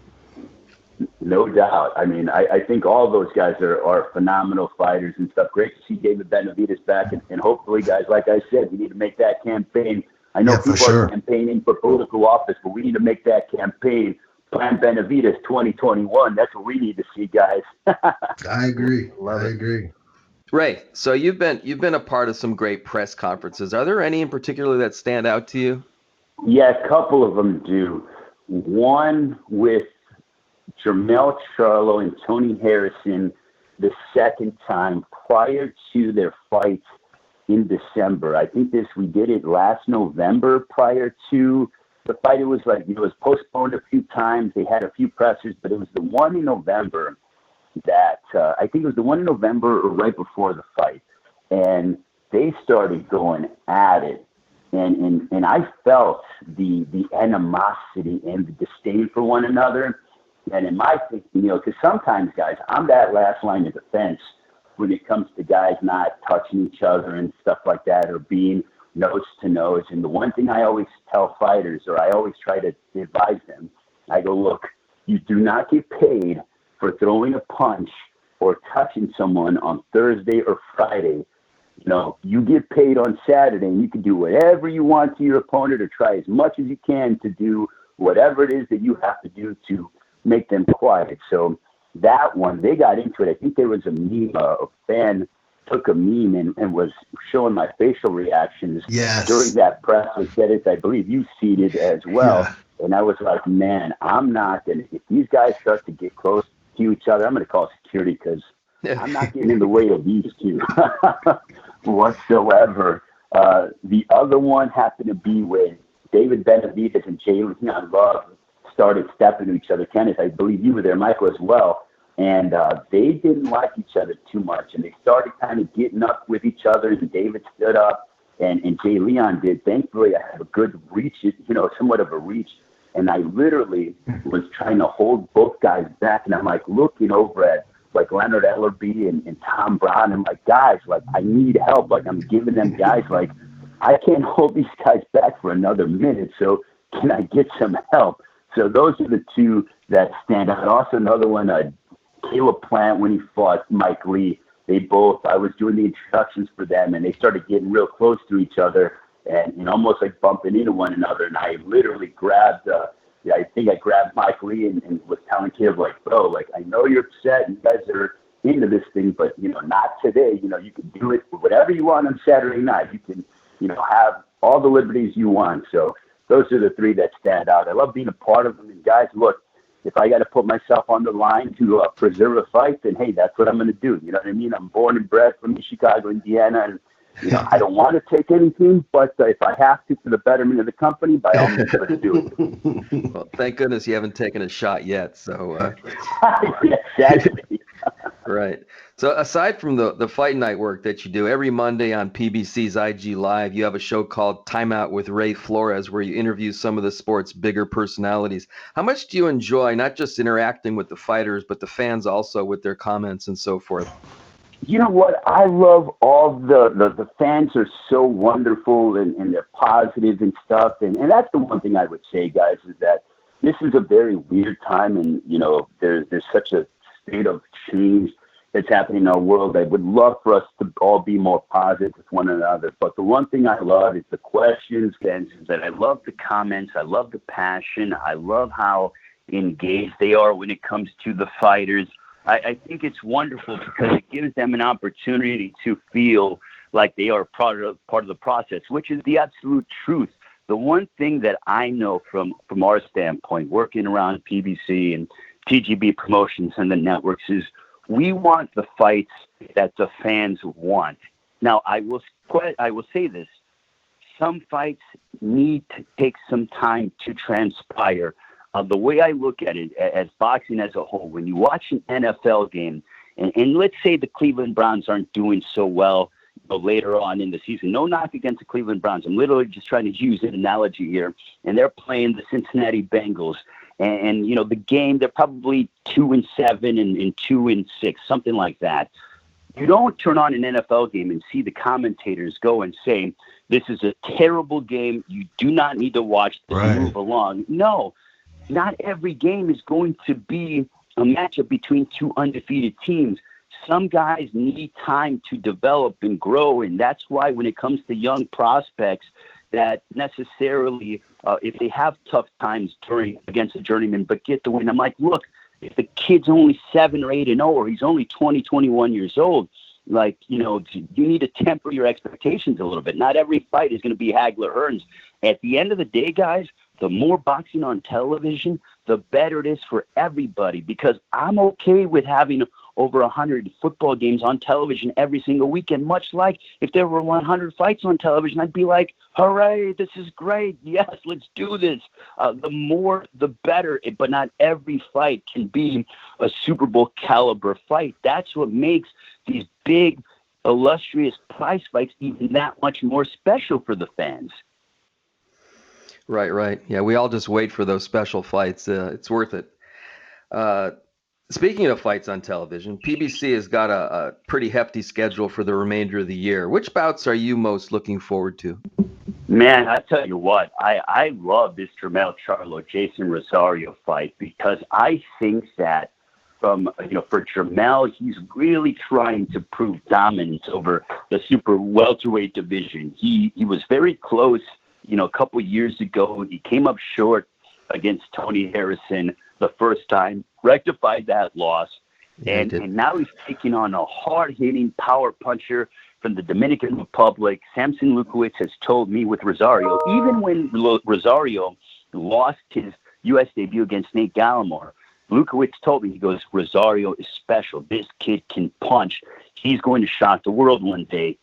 Speaker 7: No doubt. I mean, I think all those guys are phenomenal fighters and stuff. Great to see David Benavidez back. And hopefully, guys, like I said, we need to make that campaign. I know people are campaigning for political office, but we need to make that campaign. Plan Benavidez 2021. That's what we need to see, guys.
Speaker 2: I agree. I agree.
Speaker 3: Ray, so you've been a part of some great press conferences. Are there any in particular that stand out to you?
Speaker 7: Yeah, a couple of them do. One with Jermell Charlo and Tony Harrison the second time prior to their fight in December. I think we did it last November prior to the fight. It was it was postponed a few times. They had a few pressers, but it was the one in November that I think it was the one in November or right before the fight. And they started going at it. And I felt the animosity and the disdain for one another. And in my thinking, because sometimes, guys, I'm that last line of defense when it comes to guys not touching each other and stuff like that, or being nose to nose. And the one thing I always tell fighters, or I always try to advise them, I go, look, you do not get paid for throwing a punch or touching someone on Thursday or Friday. You get paid on Saturday, and you can do whatever you want to your opponent, or try as much as you can to do whatever it is that you have to do to make them quiet. So that one, they got into it. I think there was a meme, a fan took a meme and was showing my facial reactions during that press with Kenneth. I believe you seated as well. Yeah. And I was like, man, I'm not going to, if these guys start to get close to each other, I'm going to call security, because I'm not getting in the way of these two whatsoever. The other one happened to be when David Benavidez and Jay Leon Love started stepping to each other. Kenneth, I believe you were there, Michael, as well. And they didn't like each other too much. And they started kind of getting up with each other. And David stood up, and Jay Leon did. Thankfully, I have a good reach, somewhat of a reach. And I literally was trying to hold both guys back. And I'm looking over at Leonard Ellerby and Tom Brown. I'm like, guys, I need help. I'm giving them guys, I can't hold these guys back for another minute. So can I get some help? So those are the two that stand out. Also another one, Caleb Plant, when he fought Mike Lee, I was doing the introductions for them, and they started getting real close to each other and almost bumping into one another. And I literally grabbed, I think I grabbed Mike Lee and was telling Caleb, bro, I know you're upset and you guys are into this thing, but, not today. You can do it whatever you want on Saturday night. You can, have all the liberties you want. So those are the three that stand out. I love being a part of them. And guys, look, if I got to put myself on the line to preserve a fight, then hey, that's what I'm going to do. You know what I mean? I'm born and bred from Chicago, Indiana, I don't want to take anything, but if I have to for the betterment of the company, by all means, let's do
Speaker 3: it. Well, thank goodness you haven't taken a shot yet. So
Speaker 7: exactly.
Speaker 3: Right. So aside from the fight night work that you do every Monday on PBC's IG Live, you have a show called Time Out with Ray Flores where you interview some of the sport's bigger personalities. How much do you enjoy not just interacting with the fighters, but the fans also with their comments and so forth?
Speaker 7: You know what? I love all the fans are so wonderful and they're positive and stuff. And that's the one thing I would say, guys, is that this is a very weird time. And, there's such a state of change that's happening in our world. I would love for us to all be more positive with one another. But the one thing I love is the questions, and that I love the comments. I love the passion. I love how engaged they are when it comes to the fighters. I think it's wonderful because it gives them an opportunity to feel like they are part of the process, which is the absolute truth. The one thing that I know from our standpoint, working around PBC and TGB Promotions and the networks, is we want the fights that the fans want. Now, I will say this. Some fights need to take some time to transpire. The way I look at it, as boxing as a whole, when you watch an NFL game, and let's say the Cleveland Browns aren't doing so well later on in the season, no knock against the Cleveland Browns. I'm literally just trying to use an analogy here. And they're playing the Cincinnati Bengals. And the game, they're probably 2-7 and 2-6, something like that. You don't turn on an NFL game and see the commentators go and say, this is a terrible game. You do not need to watch this, move along. No. Not every game is going to be a matchup between two undefeated teams. Some guys need time to develop and grow, and that's why when it comes to young prospects that necessarily, if they have tough times against a journeyman but get the win, I'm like, look, if the kid's only 7 or 8-0, or he's only 20, 21 years old, you need to temper your expectations a little bit. Not every fight is going to be Hagler-Hearns. At the end of the day, guys, the more boxing on television, the better it is for everybody, because I'm okay with having over 100 football games on television every single weekend, much like if there were 100 fights on television, I'd be like, hooray, this is great. Yes, let's do this. The more, the better, but not every fight can be a Super Bowl caliber fight. That's what makes these big, illustrious prize fights even that much more special for the fans.
Speaker 3: Right. Yeah, we all just wait for those special fights. It's worth it. Speaking of fights on television, PBC has got a pretty hefty schedule for the remainder of the year. Which bouts are you most looking forward to?
Speaker 7: Man, I tell you what, I love this Jermell Charlo-Jason Rosario fight, because I think that for Jermell, he's really trying to prove dominance over the super welterweight division. He was very close. A couple years ago, he came up short against Tony Harrison the first time, rectified that loss, and now he's taking on a hard-hitting power puncher from the Dominican Republic. Samson Lukowicz has told me with Rosario, even when Rosario lost his U.S. debut against Nate Gallimore, Lukowicz told me, he goes, Rosario is special. This kid can punch. He's going to shock the world one day.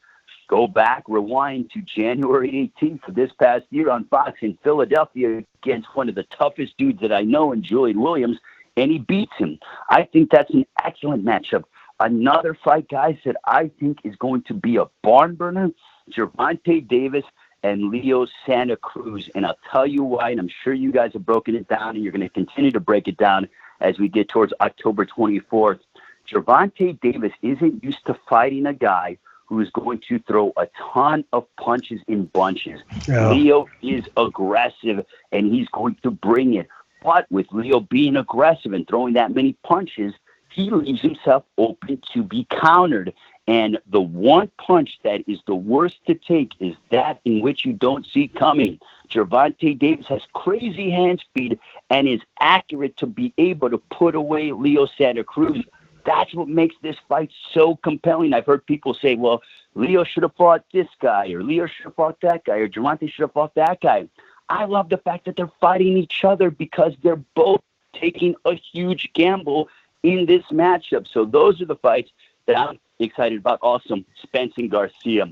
Speaker 7: Go back, rewind to January 18th of this past year on Fox in Philadelphia against one of the toughest dudes that I know in Julian Williams, and he beats him. I think that's an excellent matchup. Another fight, guys, that I think is going to be a barn burner, Gervonta Davis and Leo Santa Cruz. And I'll tell you why, and I'm sure you guys have broken it down, and you're going to continue to break it down as we get towards October 24th. Gervonta Davis isn't used to fighting a guy who is going to throw a ton of punches in bunches. Yeah. Leo is aggressive, and he's going to bring it. But with Leo being aggressive and throwing that many punches, he leaves himself open to be countered. And the one punch that is the worst to take is that in which you don't see coming. Gervonta Davis has crazy hand speed and is accurate to be able to put away Leo Santa Cruz. That's what makes this fight so compelling. I've heard people say, well, Leo should have fought this guy, or Leo should have fought that guy, or Gervonta should have fought that guy. I love the fact that they're fighting each other because they're both taking a huge gamble in this matchup. So those are the fights that I'm excited about. Also, Spence and Garcia.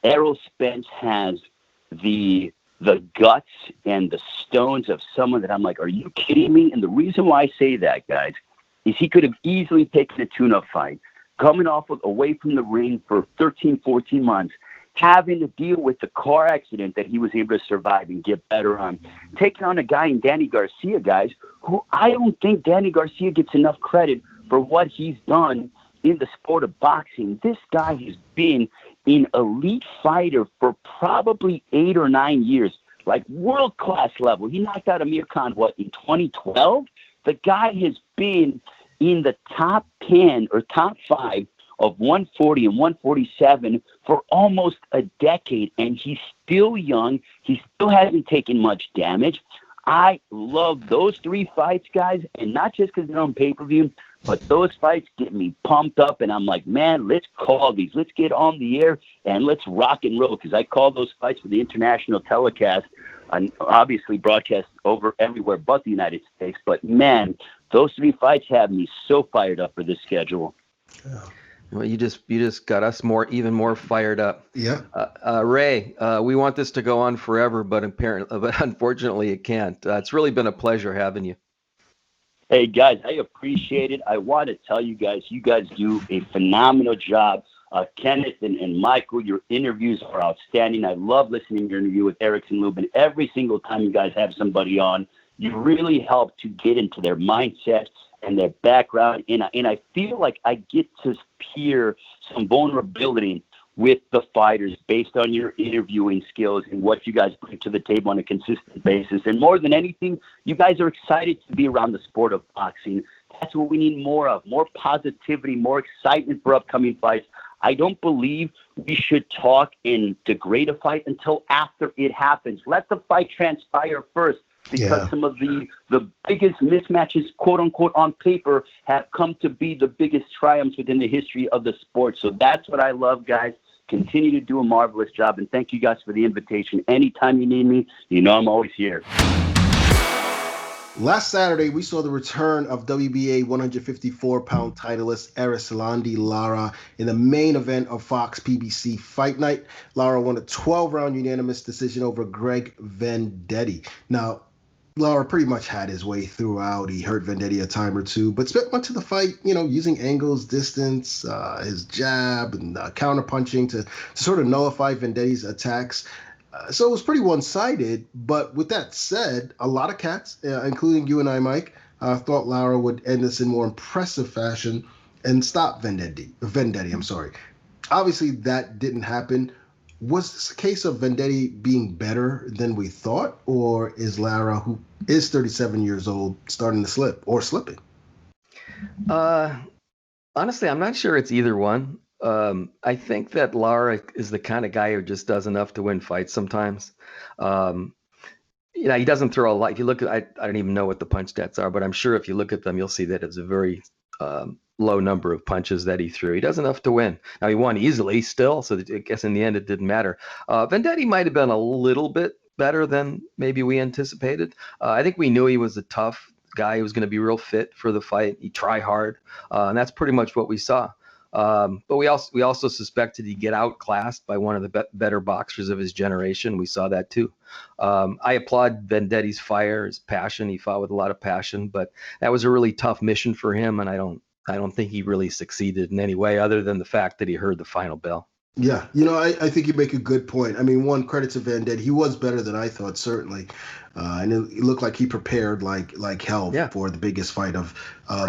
Speaker 7: Errol Spence has the guts and the stones of someone that I'm like, are you kidding me? And the reason why I say that, guys, is he could have easily taken a tune-up fight, coming away from the ring for 13, 14 months, having to deal with the car accident that he was able to survive and get better on, taking on a guy in Danny Garcia, guys, who I don't think Danny Garcia gets enough credit for what he's done in the sport of boxing. This guy has been an elite fighter for probably 8 or 9 years, like world-class level. He knocked out Amir Khan, in 2012? The guy has been in the top 10 or top 5 of 140 and 147 for almost a decade, and he's still young. He still hasn't taken much damage. I love those 3 fights, guys, and not just because they're on pay-per-view, but those fights get me pumped up, and I'm like, man, let's call these. Let's get on the air, and let's rock and roll, because I call those fights for the international telecast, and obviously broadcast over everywhere but the United States. But, man, those 3 fights have me so fired up for this schedule.
Speaker 2: Yeah.
Speaker 3: Well, you just got us even more fired up.
Speaker 2: Yeah.
Speaker 3: Ray, we want this to go on forever, but unfortunately it can't. It's really been a pleasure having you.
Speaker 7: Hey, guys, I appreciate it. I want to tell you guys do a phenomenal job. Kenneth and Michael, your interviews are outstanding. I love listening to your interview with Erickson Lubin. Every single time you guys have somebody on, you really help to get into their mindset and their background. And I feel like I get to hear some vulnerability with the fighters based on your interviewing skills and what you guys bring to the table on a consistent basis. And more than anything, you guys are excited to be around the sport of boxing. That's what we need more of, more positivity, more excitement for upcoming fights. I don't believe we should talk and degrade a fight until after it happens. Let the fight transpire first, because some of the biggest mismatches, quote unquote, on paper have come to be the biggest triumphs within the history of the sport. So that's what I love, guys. Continue to do a marvelous job, and thank you guys for the invitation. Anytime you need me, you know I'm always here.
Speaker 2: Last Saturday, we saw the return of WBA 154-pound titleist Erislandy Lara in the main event of Fox PBC Fight Night. Lara won a 12-round unanimous decision over Lara-Vendetti. Now, Lara pretty much had his way throughout. He hurt Vendetti a time or two, but spent much of the fight, using angles, distance, his jab, and counter-punching to sort of nullify Vendetti's attacks. So it was pretty one-sided, but with that said, a lot of cats, including you and I, Mike, thought Lara would end this in more impressive fashion and stop Vendetti. Obviously, that didn't happen. Was this a case of Vendetti being better than we thought, or is Lara, who is 37 years old, starting to slip or slipping?
Speaker 3: Honestly, I'm not sure it's either one. I think that Lara is the kind of guy who just does enough to win fights sometimes. He doesn't throw a lot. If you look at, I don't even know what the punch stats are, but I'm sure if you look at them, you'll see that it's a very low number of punches that he threw. He does enough to win. Now, he won easily still, so I guess in the end it didn't matter. Vendetti might have been a little bit better than maybe we anticipated. I think we knew he was a tough guy who was going to be real fit for the fight. He'd try hard, and that's pretty much what we saw. But we also suspected he'd get outclassed by one of the better boxers of his generation. We saw that too. I applaud Vendetti's fire, his passion. He fought with a lot of passion, but that was a really tough mission for him, and I don't think he really succeeded in any way other than the fact that he heard the final bell.
Speaker 2: Yeah, I think you make a good point. I mean, one, credit to Vendetti. He was better than I thought, certainly. And it looked like he prepared like hell for the biggest fight of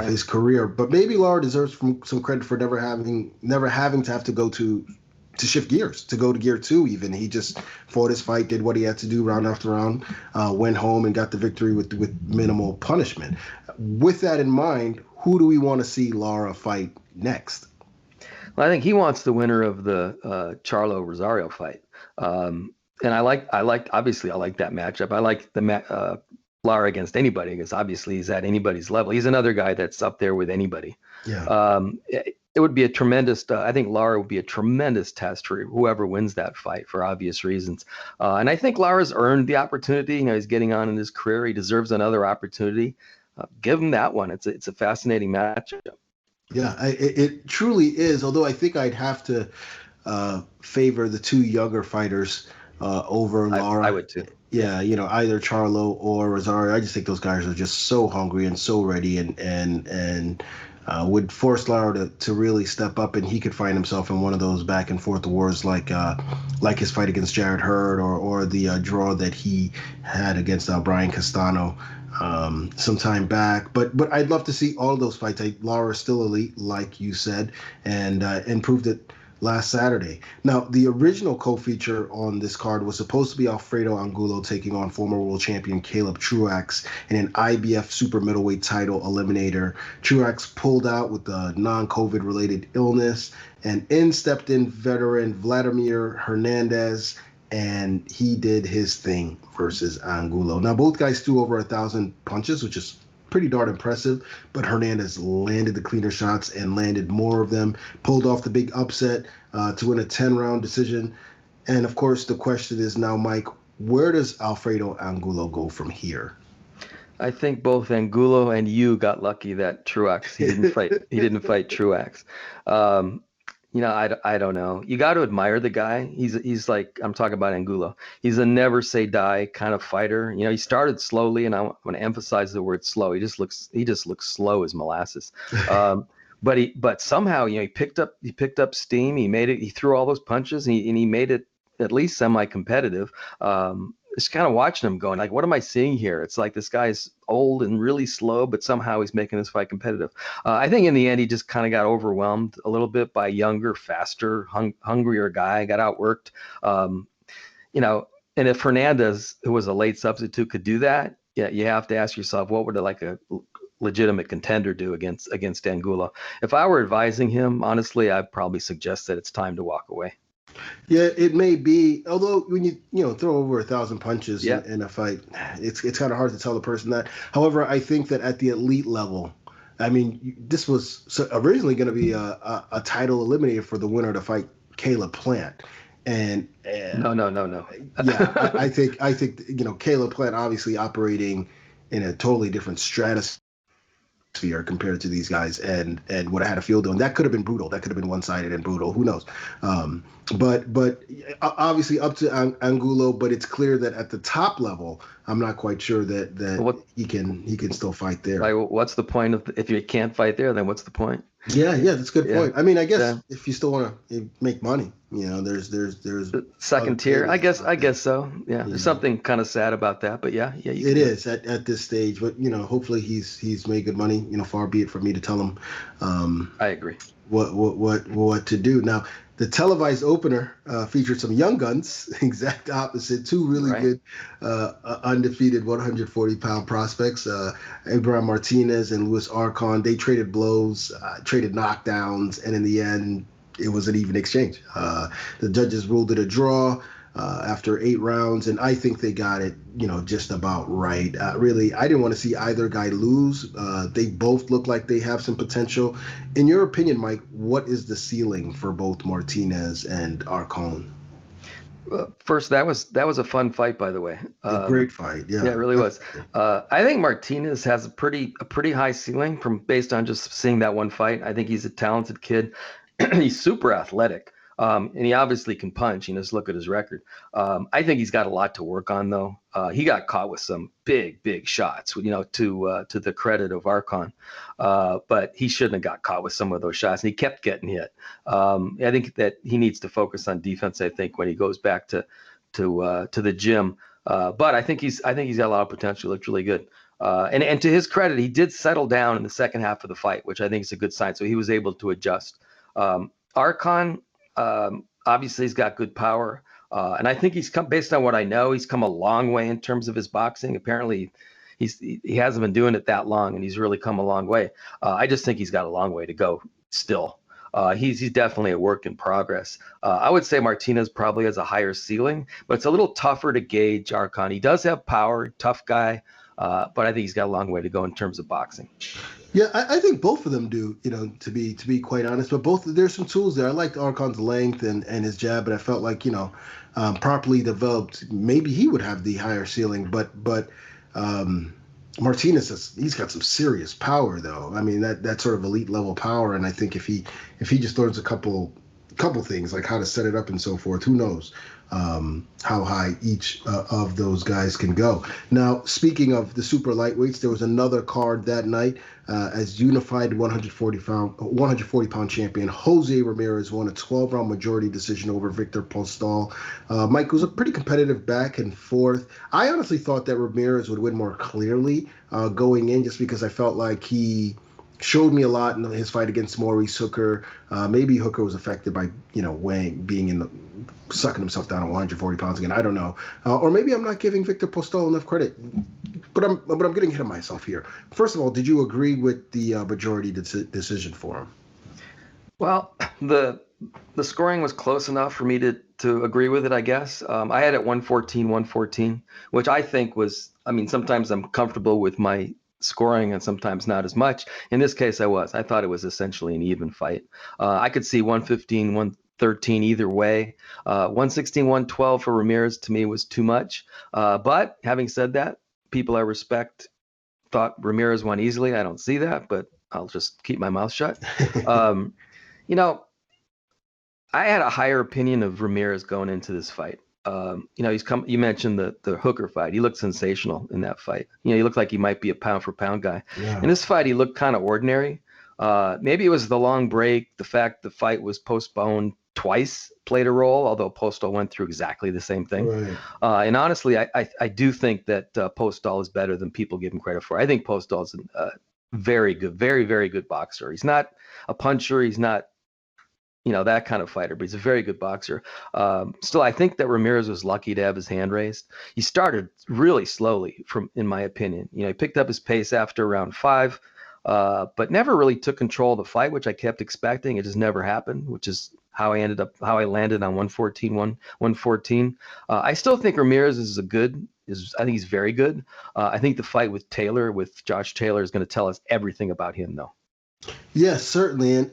Speaker 2: his career. But maybe Lara deserves some credit for never having to have to go to shift gears, to go to gear 2 even. He just fought his fight, did what he had to do round after round, went home and got the victory with minimal punishment. With that in mind, who do we want to see Lara fight next?
Speaker 3: Well, I think he wants the winner of the Charlo Rosario fight. And I like obviously I like that matchup. I like the Lara against anybody, because obviously he's at anybody's level. He's another guy that's up there with anybody. Yeah. It would be a tremendous, I think Lara would be a tremendous test for whoever wins that fight for obvious reasons. And I think Lara's earned the opportunity. He's getting on in his career. He deserves another opportunity. Give him that one. It's a fascinating matchup.
Speaker 2: Yeah, it truly is. Although I think I'd have to favor the two younger fighters over Lara.
Speaker 3: I would too.
Speaker 2: Yeah, either Charlo or Rosario. I just think those guys are just so hungry and so ready, and would force Lara to really step up, and he could find himself in one of those back and forth wars like his fight against Jared Hurd or the draw that he had against Brian Castano some time back. But I'd love to see all of those fights. Lara's still elite, like you said, and proved it last Saturday. Now, the original co-feature on this card was supposed to be Alfredo Angulo taking on former world champion Caleb Truax in an IBF super middleweight title eliminator. Truax pulled out with a non-COVID related illness, and in stepped in veteran Vladimir Hernandez, and he did his thing versus Angulo. Now, both guys threw over 1,000 punches, which is pretty darn impressive, but Hernandez landed the cleaner shots and landed more of them, pulled off the big upset to win a 10-round decision. And of course, the question is now, Mike, where does Alfredo Angulo go from here?
Speaker 3: I think both Angulo and you got lucky that Truax, he didn't fight Truax. I don't know. You got to admire the guy. He's like, I'm talking about Angulo. He's a never say die kind of fighter. He started slowly, and I want to emphasize the word slow. He just looks slow as molasses. But somehow, he picked up steam. He made it. He threw all those punches, and he made it at least semi-competitive. Just kind of watching him going, like, what am I seeing here? It's like this guy's old and really slow, but somehow he's making this fight competitive. I think in the end, he just kind of got overwhelmed a little bit by a younger, faster, hungrier guy, got outworked. And if Hernandez, who was a late substitute, could do that, yeah, you have to ask yourself, what would a legitimate contender do against Angulo? If I were advising him, honestly, I'd probably suggest that it's time to walk away.
Speaker 2: Yeah, it may be. Although when you throw over 1,000 punches in a fight, it's kind of hard to tell the person that. However, I think that at the elite level, I mean, this was originally going to be a title eliminator for the winner to fight Caleb Plant, and
Speaker 3: no.
Speaker 2: Yeah, I think Caleb Plant obviously operating in a totally different stratosphere compared to these guys, and would have had a field on. That could have been brutal. That could have been one-sided and brutal. Who knows? But obviously up to Angulo. But it's clear that at the top level, I'm not quite sure that he can still fight there.
Speaker 3: Right. What's the point if you can't fight there? Then what's the point?
Speaker 2: Yeah, that's a good point. I mean, I guess if you still want to make money, there's
Speaker 3: the second tier. I guess so. Yeah, there's something kind of sad about that, but yeah.
Speaker 2: It is at this stage, but hopefully he's made good money. Far be it from me to tell him.
Speaker 3: I agree.
Speaker 2: What to do now? The televised opener featured some young guns, exact opposite. Two really good undefeated 140-pound prospects, Abraham Martinez and Luis Arcon. They traded blows, traded knockdowns, and in the end, it was an even exchange. The judges ruled it a draw after 8 rounds, and I think they got it, just about right. Really, I didn't want to see either guy lose. They both look like they have some potential. In your opinion, Mike, what is the ceiling for both Martinez and Arcon?
Speaker 3: First, that was a fun fight, by the way.
Speaker 2: A great fight, yeah.
Speaker 3: Yeah, it really was. I think Martinez has a pretty high ceiling based on just seeing that one fight. I think he's a talented kid. He's super athletic. And he obviously can punch. Just look at his record. I think he's got a lot to work on, though. He got caught with some big shots, to the credit of Arcon. But he shouldn't have got caught with some of those shots, and he kept getting hit. I think that he needs to focus on defense. I think when he goes back to the gym. But I think he's got a lot of potential. He looked really good. And to his credit, he did settle down in the second half of the fight, which I think is a good sign. So he was able to adjust. Arcon. Obviously he's got good power. And I think based on what I know, he's come a long way in terms of his boxing. Apparently he hasn't been doing it that long, and he's really come a long way. I just think he's got a long way to go still. He's definitely a work in progress. I would say Martinez probably has a higher ceiling, but it's a little tougher to gauge Arcon. He does have power, tough guy, but I think he's got a long way to go in terms of boxing.
Speaker 2: Yeah, I think both of them do, to be quite honest. But there's some tools there. I liked Arcon's length and his jab, but I felt like, properly developed, maybe he would have the higher ceiling. But Martinez, he's got some serious power, though. I mean, that sort of elite level power. And I think if he just throws a couple couple things like how to set it up and so forth. Who knows how high each of those guys can go. Now, speaking of the super lightweights, there was another card that night as unified 140-pound champion Jose Ramirez won a 12-round majority decision over Victor Postol. Mike, was a pretty competitive back and forth. I honestly thought that Ramirez would win more clearly going in, just because I felt like he showed me a lot in his fight against Maurice Hooker. Maybe Hooker was affected by, sucking himself down at 140 pounds again. I don't know. Or maybe I'm not giving Victor Postol enough credit. But I'm getting ahead of myself here. First of all, did you agree with the majority decision for him?
Speaker 3: Well, the scoring was close enough for me to agree with it, I guess. I had it 114, which I think was, sometimes I'm comfortable with my scoring and sometimes not as much. In this case, I thought it was essentially an even fight. I could see 115, 113 either way. 116, 112 for Ramirez to me was too much. But having said that, people I respect thought Ramirez won easily. I don't see that, but I'll just keep my mouth shut. I had a higher opinion of Ramirez going into this fight. You mentioned the Hooker fight. He looked sensational in that fight. He looked like he might be a pound for pound guy. Yeah. In this fight, he looked kind of ordinary. Maybe it was the long break, the fact the fight was postponed twice played a role, although Postol went through exactly the same thing. Right. And honestly, I do think that Postol is better than people give him credit for. I think Postol is a very good, very, very good boxer. He's not a puncher. He's not that kind of fighter, but he's a very good boxer. Still, I think that Ramirez was lucky to have his hand raised. He started really slowly, in my opinion. He picked up his pace after round 5, but never really took control of the fight, which I kept expecting. It just never happened, which is how I landed on 114. I still think Ramirez I think he's very good. I think the fight with Josh Taylor is going to tell us everything about him, though.
Speaker 2: Yes, certainly. And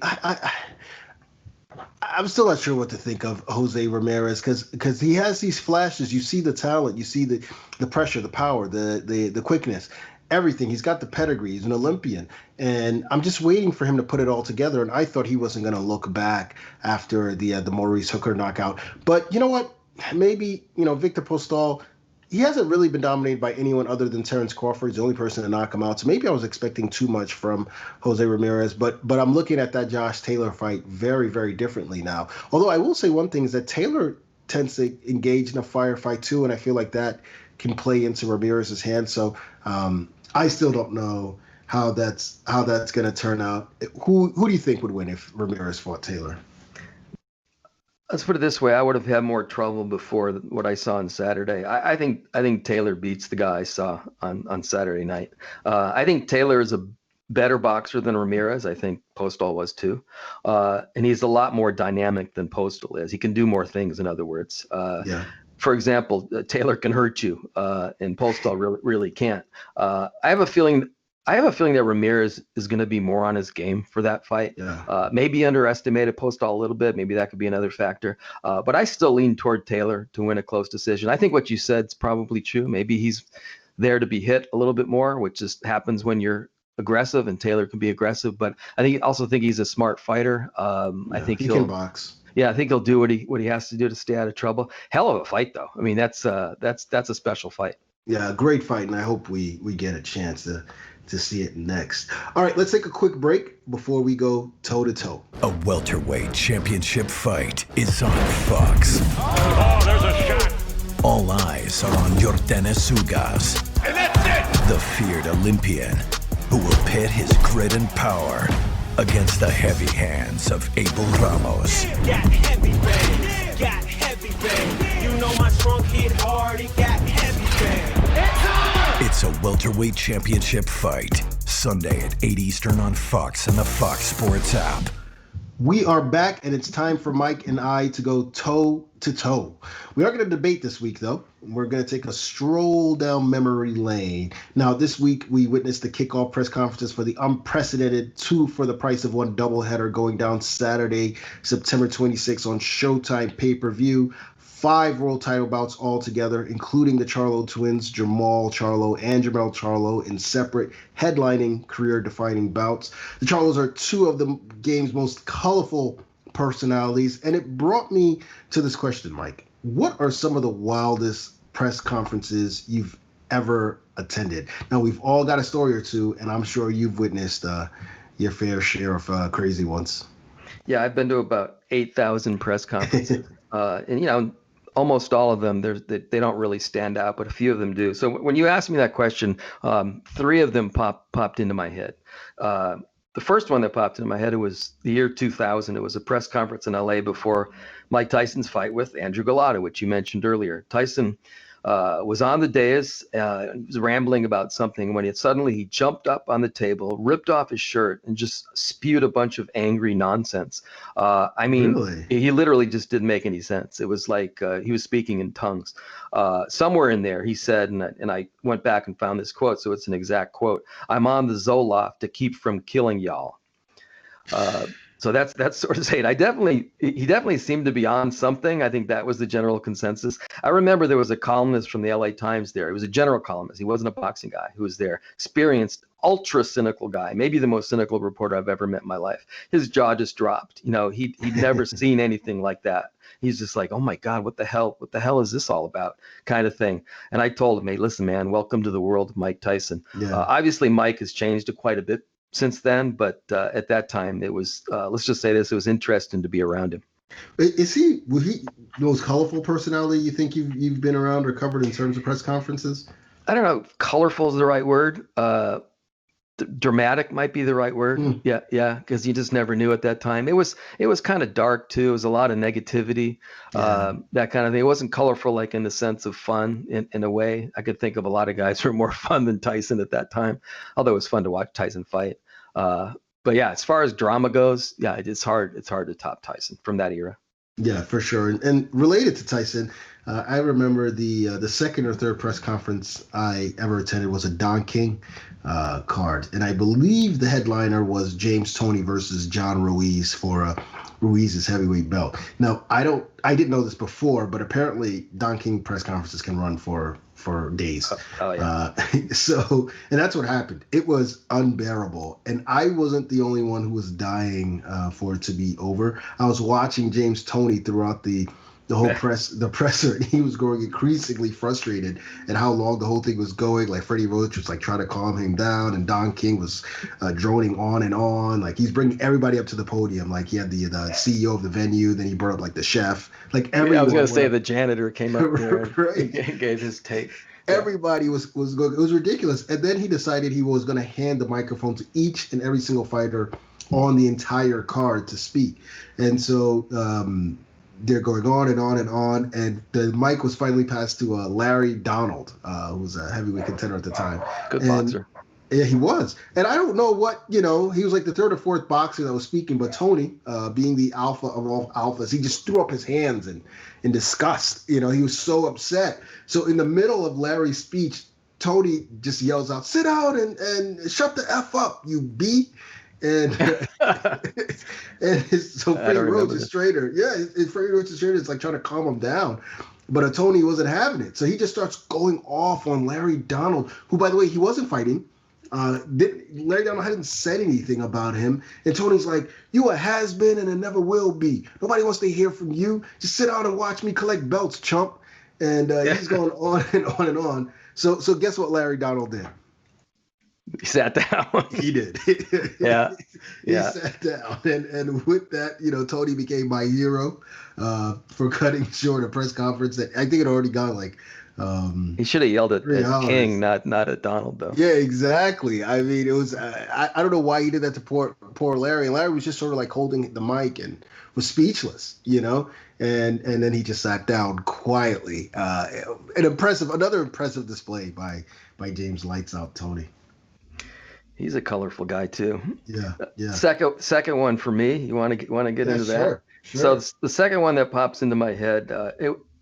Speaker 2: I'm still not sure what to think of Jose Ramirez because he has these flashes. You see the talent, you see the pressure, the power, the quickness, everything. He's got the pedigree. He's an Olympian. And I'm just waiting for him to put it all together. And I thought he wasn't going to look back after the Maurice Hooker knockout. But you know what? Maybe, Victor Postol, he hasn't really been dominated by anyone other than Terrence Crawford. He's the only person to knock him out. So maybe I was expecting too much from Jose Ramirez. But I'm looking at that Josh Taylor fight very, very differently now. Although I will say one thing is that Taylor tends to engage in a firefight too, and I feel like that can play into Ramirez's hands. So I still don't know how that's going to turn out. Who do you think would win if Ramirez fought Taylor?
Speaker 3: Let's put it this way. I would have had more trouble before what I saw on Saturday. I think Taylor beats the guy I saw on Saturday night. I think Taylor is a better boxer than Ramirez. I think Postol was too. And he's a lot more dynamic than Postol is. He can do more things, in other words. For example, Taylor can hurt you, and Postol really can't. I have a feeling that Ramirez is going to be more on his game for that fight. Yeah. Maybe underestimated Postol a little bit. Maybe that could be another factor. But I still lean toward Taylor to win a close decision. I think what you said is probably true. Maybe he's there to be hit a little bit more, which just happens when you're aggressive, and Taylor can be aggressive. But I also think he's a smart fighter. I think
Speaker 2: he can box.
Speaker 3: Yeah, I think he'll do what he has to do to stay out of trouble. Hell of a fight, though. That's a special fight.
Speaker 2: Yeah, great fight, and I hope we get a chance to see it next. All right, let's take a quick break before we go toe-to-toe.
Speaker 4: A welterweight championship fight is on Fox.
Speaker 5: Oh, there's a shot.
Speaker 4: All eyes are on Yordenis Ugas,
Speaker 5: And that's it.
Speaker 4: the feared Olympian, who will pit his grit and power against the heavy hands of Abel Ramos.
Speaker 6: Got heavy, babe. Got heavy, babe. You know my trunk hit hard. It got heavy, babe.
Speaker 4: It's a welterweight championship fight. Sunday at 8 Eastern on Fox and the Fox Sports app.
Speaker 2: We are back, and it's time for Mike and I to go toe-to-toe. We are going to debate this week, though. We're going to take a stroll down memory lane. Now, this week, we witnessed the kickoff press conferences for the unprecedented 2 for the price of 1 doubleheader going down Saturday, September 26th on Showtime pay-per-view. 5 world title bouts altogether, including the Charlo twins, Jamal Charlo and Jermell Charlo, in separate headlining career-defining bouts. The Charlos are 2 of the game's most colorful personalities. And it brought me to this question, Mike. What are some of the wildest press conferences you've ever attended? Now, we've all got a story or two, and I'm sure you've witnessed your fair share of crazy ones.
Speaker 3: Yeah, I've been to about 8,000 press conferences. And, almost all of them, they don't really stand out, but a few of them do. So when you asked me that question, 3 of them popped into my head. The first one that popped into my head, it was the year 2000. It was a press conference in LA before Mike Tyson's fight with Andrew Galata, which you mentioned earlier. Tyson was on the dais, he was rambling about something when suddenly he jumped up on the table, ripped off his shirt, and just spewed a bunch of angry nonsense.
Speaker 2: Really?
Speaker 3: He literally just didn't make any sense. It was like he was speaking in tongues. Somewhere in there, he said, and I went back and found this quote, so it's an exact quote, "I'm on the Zoloft to keep from killing y'all." So that's sort of saying. He definitely seemed to be on something. I think that was the general consensus. I remember there was a columnist from the LA Times there. He was a general columnist. He wasn't a boxing guy who was there. Experienced, ultra cynical guy, maybe the most cynical reporter I've ever met in my life. His jaw just dropped. He'd never seen anything like that. He's just like, oh my God, what the hell is this all about, kind of thing. And I told him, hey, listen, man, welcome to the world of Mike Tyson.
Speaker 2: Yeah.
Speaker 3: Obviously, Mike has changed quite a bit since then, but at that time it was let's just say this, it was interesting to be around him.
Speaker 2: Was he the most colorful personality you think you've been around or covered in terms of press conferences?
Speaker 3: I don't know, colorful is the right word. Dramatic might be the right word. Yeah, because you just never knew at that time. It was kind of dark too. It was a lot of negativity, that kind of thing. It wasn't colorful like in the sense of fun in a way. I could think of a lot of guys who were more fun than Tyson at that time, although it was fun to watch Tyson fight. But yeah, as far as drama goes, yeah, it's hard to top Tyson from that era.
Speaker 2: Yeah, for sure. And related to Tyson, I remember the second or third press conference I ever attended was a Don King card, and I believe the headliner was James Toney versus John Ruiz for Ruiz's heavyweight belt. Now, I didn't know this before, but apparently Don King press conferences can run for days.
Speaker 3: Oh yeah.
Speaker 2: And that's what happened. It was unbearable, and I wasn't the only one who was dying for it to be over. I was watching James Toney throughout the whole presser, and he was growing increasingly frustrated at how long the whole thing was going. Like Freddie Roach was like trying to calm him down, and Don King was droning on and on. Like he's bringing everybody up to the podium. Like he had the CEO of the venue, then he brought up like the chef. Like everyone.
Speaker 3: I was gonna say the janitor came up there
Speaker 2: right.
Speaker 3: and gave his take.
Speaker 2: Everybody was going. It was ridiculous. And then he decided he was going to hand the microphone to each and every single fighter on the entire card to speak. And so they're going on and on and on. And the mic was finally passed to Larry Donald, who was a heavyweight contender at the time.
Speaker 3: Good boxer.
Speaker 2: Yeah, he was. And I don't know what, he was like the third or fourth boxer that was speaking, but Tony, being the alpha of all alphas, he just threw up his hands in disgust. He was so upset. So in the middle of Larry's speech, Tony just yells out, "Sit down and shut the F up, you B." And so Freddie Roach is straighter. Yeah, Freddie Roach is straighter. It's like trying to calm him down. But Tony wasn't having it. So he just starts going off on Larry Donald, who, by the way, he wasn't fighting. Larry Donald hadn't said anything about him. And Tony's like, "You a has-been and a never will be. Nobody wants to hear from you. Just sit down and watch me collect belts, chump." And he's going on and on and on. So guess what Larry Donald did?
Speaker 3: He sat down.
Speaker 2: He did.
Speaker 3: Yeah.
Speaker 2: He sat down. And with that, Tony became my hero for cutting short a press conference that I think it already got like
Speaker 3: he should have yelled at King, not at Donald, though.
Speaker 2: Yeah, exactly. I mean, it was I don't know why he did that to poor Larry. And Larry was just sort of like holding the mic and was speechless, and then he just sat down quietly. Another impressive display by James Lights Out Tony.
Speaker 3: He's a colorful guy too.
Speaker 2: Yeah.
Speaker 3: Second one for me. You want to get into that?
Speaker 2: Sure.
Speaker 3: So the second one that pops into my head,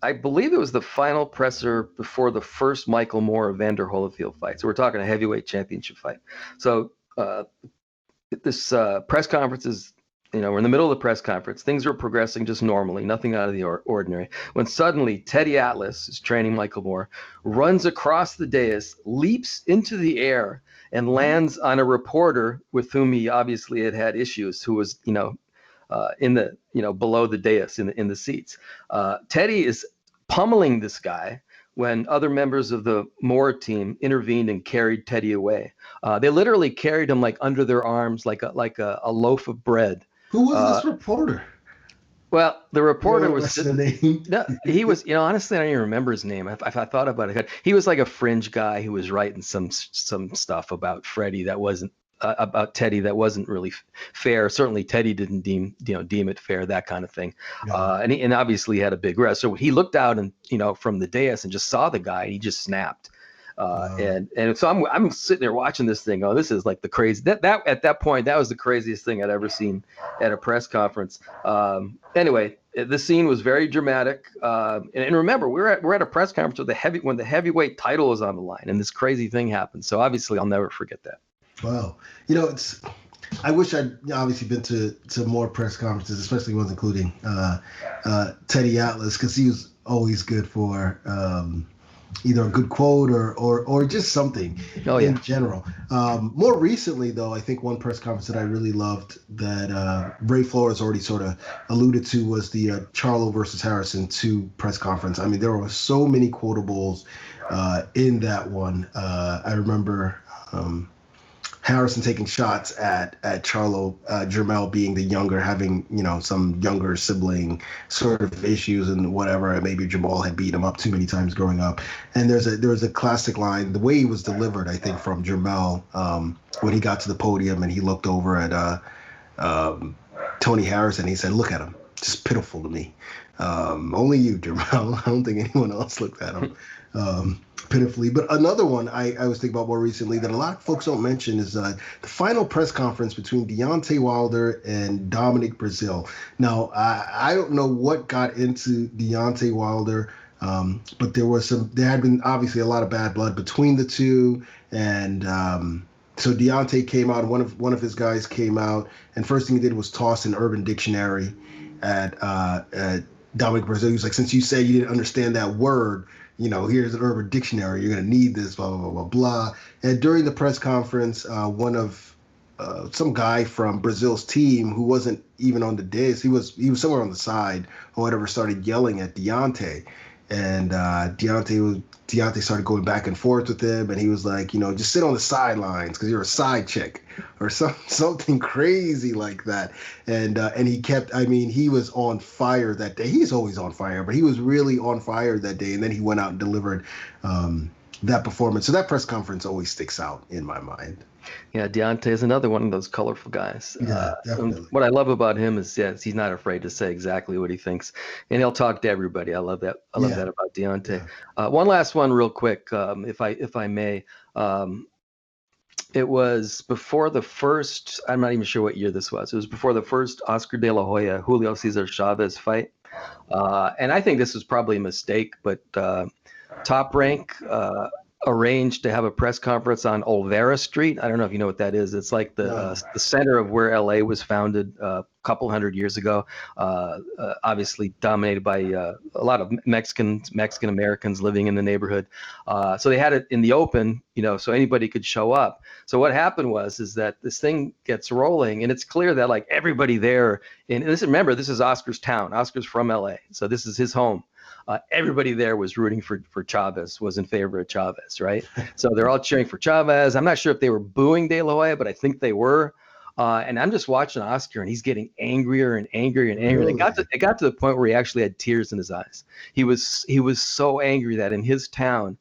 Speaker 3: I believe it was the final presser before the first Michael Moore Evander Holyfield fight. So we're talking a heavyweight championship fight. So this press conference is, we're in the middle of the press conference. Things are progressing just normally, nothing out of the ordinary. When suddenly Teddy Atlas is training Michael Moore, runs across the dais, leaps into the air, and lands on a reporter with whom he obviously had issues, who was, in the below the dais in the seats. Teddy is pummeling this guy when other members of the Moore team intervened and carried Teddy away. They literally carried him like under their arms, like a loaf of bread.
Speaker 2: Who was this reporter?
Speaker 3: Well, the reporter
Speaker 2: What's the name?
Speaker 3: No, he was, honestly, I don't even remember his name. If I thought about it, he was like a fringe guy who was writing some stuff about Freddie that wasn't about Teddy that wasn't really fair. Certainly, Teddy didn't deem it fair, that kind of thing. Yeah. And obviously he had a big rest. So he looked out and from the dais and just saw the guy, and he just snapped. And so I'm sitting there watching this thing. Oh, this is like the crazy that at that point, that was the craziest thing I'd ever seen at a press conference. Anyway, the scene was very dramatic. And remember, we're at a press conference with when the heavyweight title was on the line, and this crazy thing happened. So obviously I'll never forget that.
Speaker 2: Wow. I wish I'd obviously been to more press conferences, especially ones including Teddy Atlas, because he was always good for either a good quote or just something in general. More recently, though, I think one press conference that I really loved that Ray Flores already sort of alluded to was the Charlo versus Harrison 2 press conference. I mean, there were so many quotables in that one. I remember Harrison taking shots at Charlo, Jermell being the younger, having, some younger sibling sort of issues and whatever. And maybe Jamal had beat him up too many times growing up. And there was a classic line, the way he was delivered, I think, from Jermell when he got to the podium and he looked over at Tony Harrison. He said, "Look at him, just pitiful to me. Only you, Jermell. I don't think anyone else looked at him pitifully." But another one I was thinking about more recently that a lot of folks don't mention is the final press conference between Deontay Wilder and Dominic Breazeale. Now, I don't know what got into Deontay Wilder, but there had been obviously a lot of bad blood between the two. And so Deontay came out, one of his guys came out, and first thing he did was toss an Urban Dictionary at Dominic Breazeale. He was like, "Since you said you didn't understand that word, here's an Urban Dictionary. You're going to need this, blah, blah, blah, blah, blah." And during the press conference, some guy from Brazil's team who wasn't even on the dais, he was somewhere on the side or whatever, started yelling at Deontay. And Deontay started going back and forth with him, and he was like, just sit on the sidelines because you're a side chick or something crazy like that. And he kept, he was on fire that day. He's always on fire, but he was really on fire that day. And then he went out and delivered that performance. So that press conference always sticks out in my mind.
Speaker 3: Yeah, Deontay is another one of those colorful guys.
Speaker 2: Yeah, definitely.
Speaker 3: What I love about him is, he's not afraid to say exactly what he thinks, and he'll talk to everybody. I love that. I love that about Deontay. Yeah. One last one, real quick, if I may. It was before the first. I'm not even sure what year this was. It was before the first Oscar De La Hoya Julio Cesar Chavez fight, and I think this was probably a mistake, but Top Rank arranged to have a press conference on Olvera Street. I don't know if you know what that is. It's like the center of where LA was founded a couple hundred years ago. Obviously dominated by a lot of Mexican Americans living in the neighborhood. So they had it in the open, so anybody could show up. So what happened is that this thing gets rolling, and it's clear that like everybody there, remember, this is Oscar's town. Oscar's from LA, so this is his home. Everybody there was rooting for Chavez, was in favor of Chavez, right? So they're all cheering for Chavez. I'm not sure if they were booing De La Hoya, but I think they were. And I'm just watching Oscar, and he's getting angrier and angrier and angrier. Really? It got to the point where he actually had tears in his eyes. He was so angry that in his town,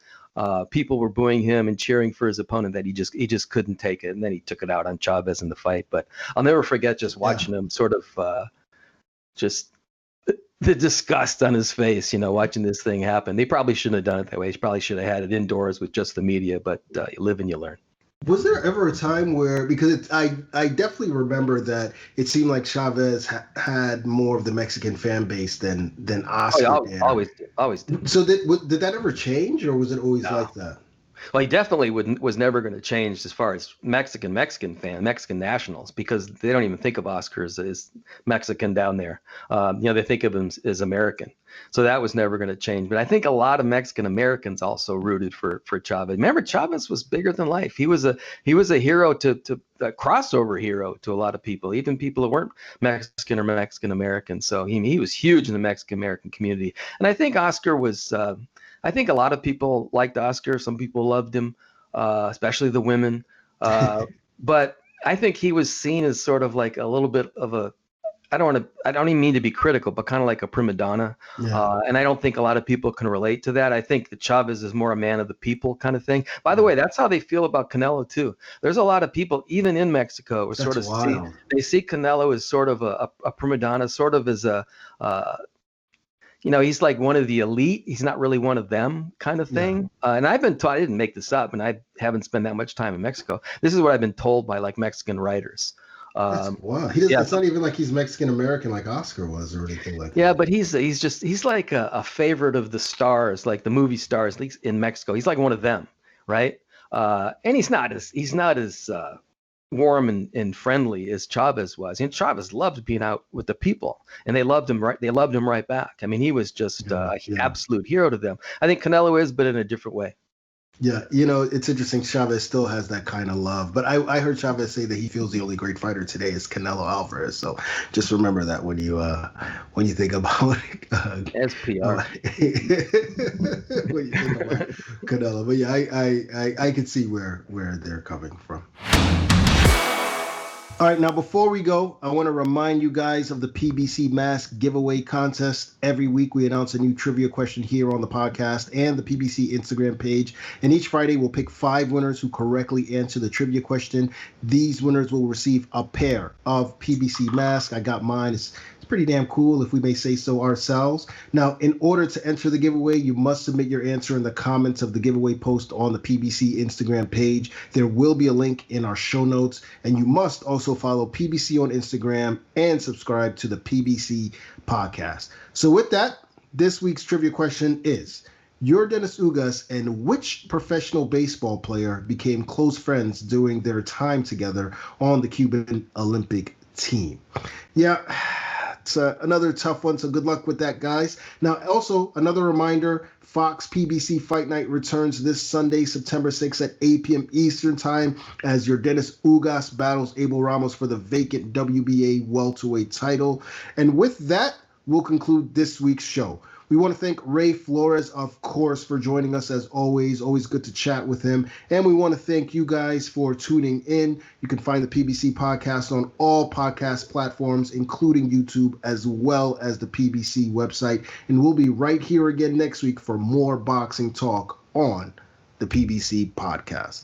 Speaker 3: people were booing him and cheering for his opponent that he just couldn't take it, and then he took it out on Chavez in the fight. But I'll never forget just watching him sort of just the disgust on his face, watching this thing happen. They probably shouldn't have done it that way. He probably should have had it indoors with just the media, but you live and you learn.
Speaker 2: Was there ever a time where, because I definitely remember that it seemed like Chavez had more of the Mexican fan base than Oscar did.
Speaker 3: Always did.
Speaker 2: So did that ever change, or was it always like that?
Speaker 3: Well, he definitely was never going to change as far as Mexican nationals, because they don't even think of Oscar as Mexican down there. They think of him as American. So that was never going to change. But I think a lot of Mexican Americans also rooted for Chavez. Remember, Chavez was bigger than life. He was a hero to a crossover hero to a lot of people, even people that weren't Mexican or Mexican American. So he was huge in the Mexican American community. And I think Oscar was. I think a lot of people liked Oscar. Some people loved him, especially the women. But I think he was seen as sort of like a little bit of a, I don't even mean to be critical, but kind of like a prima donna. Yeah. And I don't think a lot of people can relate to that. I think that Chavez is more a man of the people kind of thing. By the way, that's how they feel about Canelo too. There's a lot of people, even in Mexico, who sort of see Canelo as sort of a prima donna, sort of as a, he's like one of the elite. He's not really one of them kind of thing. Yeah. And I've been told, I didn't make this up, and I haven't spent that much time in Mexico. This is what I've been told by like Mexican writers.
Speaker 2: Wow. It's not even like he's Mexican American like Oscar was or anything like that.
Speaker 3: Yeah, but he's like a favorite of the stars, like the movie stars, at least in Mexico. He's like one of them, right? And he's not as warm and friendly as Chavez was. And Chavez loved being out with the people, and they loved him right back. I mean, he was just an absolute hero to them. I think Canelo is, but in a different way.
Speaker 2: Yeah, it's interesting. Chavez still has that kind of love, but I heard Chavez say that he feels the only great fighter today is Canelo Alvarez. So just remember that when you think about
Speaker 3: SPR.
Speaker 2: When you think about Canelo. But yeah, I can see where they're coming from. All right, now before we go, I want to remind you guys of the PBC Mask giveaway contest. Every week we announce a new trivia question here on the podcast and the PBC Instagram page. And each Friday we'll pick 5 winners who correctly answer the trivia question. These winners will receive a pair of PBC masks. I got mine. It's pretty damn cool, if we may say so ourselves. Now, in order to enter the giveaway, you must submit your answer in the comments of the giveaway post on the PBC Instagram page. There will be a link in our show notes, and you must also follow PBC on Instagram and subscribe to the PBC podcast. So with that, this week's trivia question is, Yordenis Ugas and which professional baseball player became close friends during their time together on the Cuban Olympic team? Yeah. It's another tough one, so good luck with that, guys. Now, also, another reminder, Fox PBC Fight Night returns this Sunday, September 6th at 8 p.m. Eastern Time as Yordenis Ugas battles Abel Ramos for the vacant WBA welterweight title. And with that, we'll conclude this week's show. We want to thank Ray Flores, of course, for joining us as always. Always good to chat with him. And we want to thank you guys for tuning in. You can find the PBC podcast on all podcast platforms, including YouTube, as well as the PBC website. And we'll be right here again next week for more boxing talk on the PBC podcast.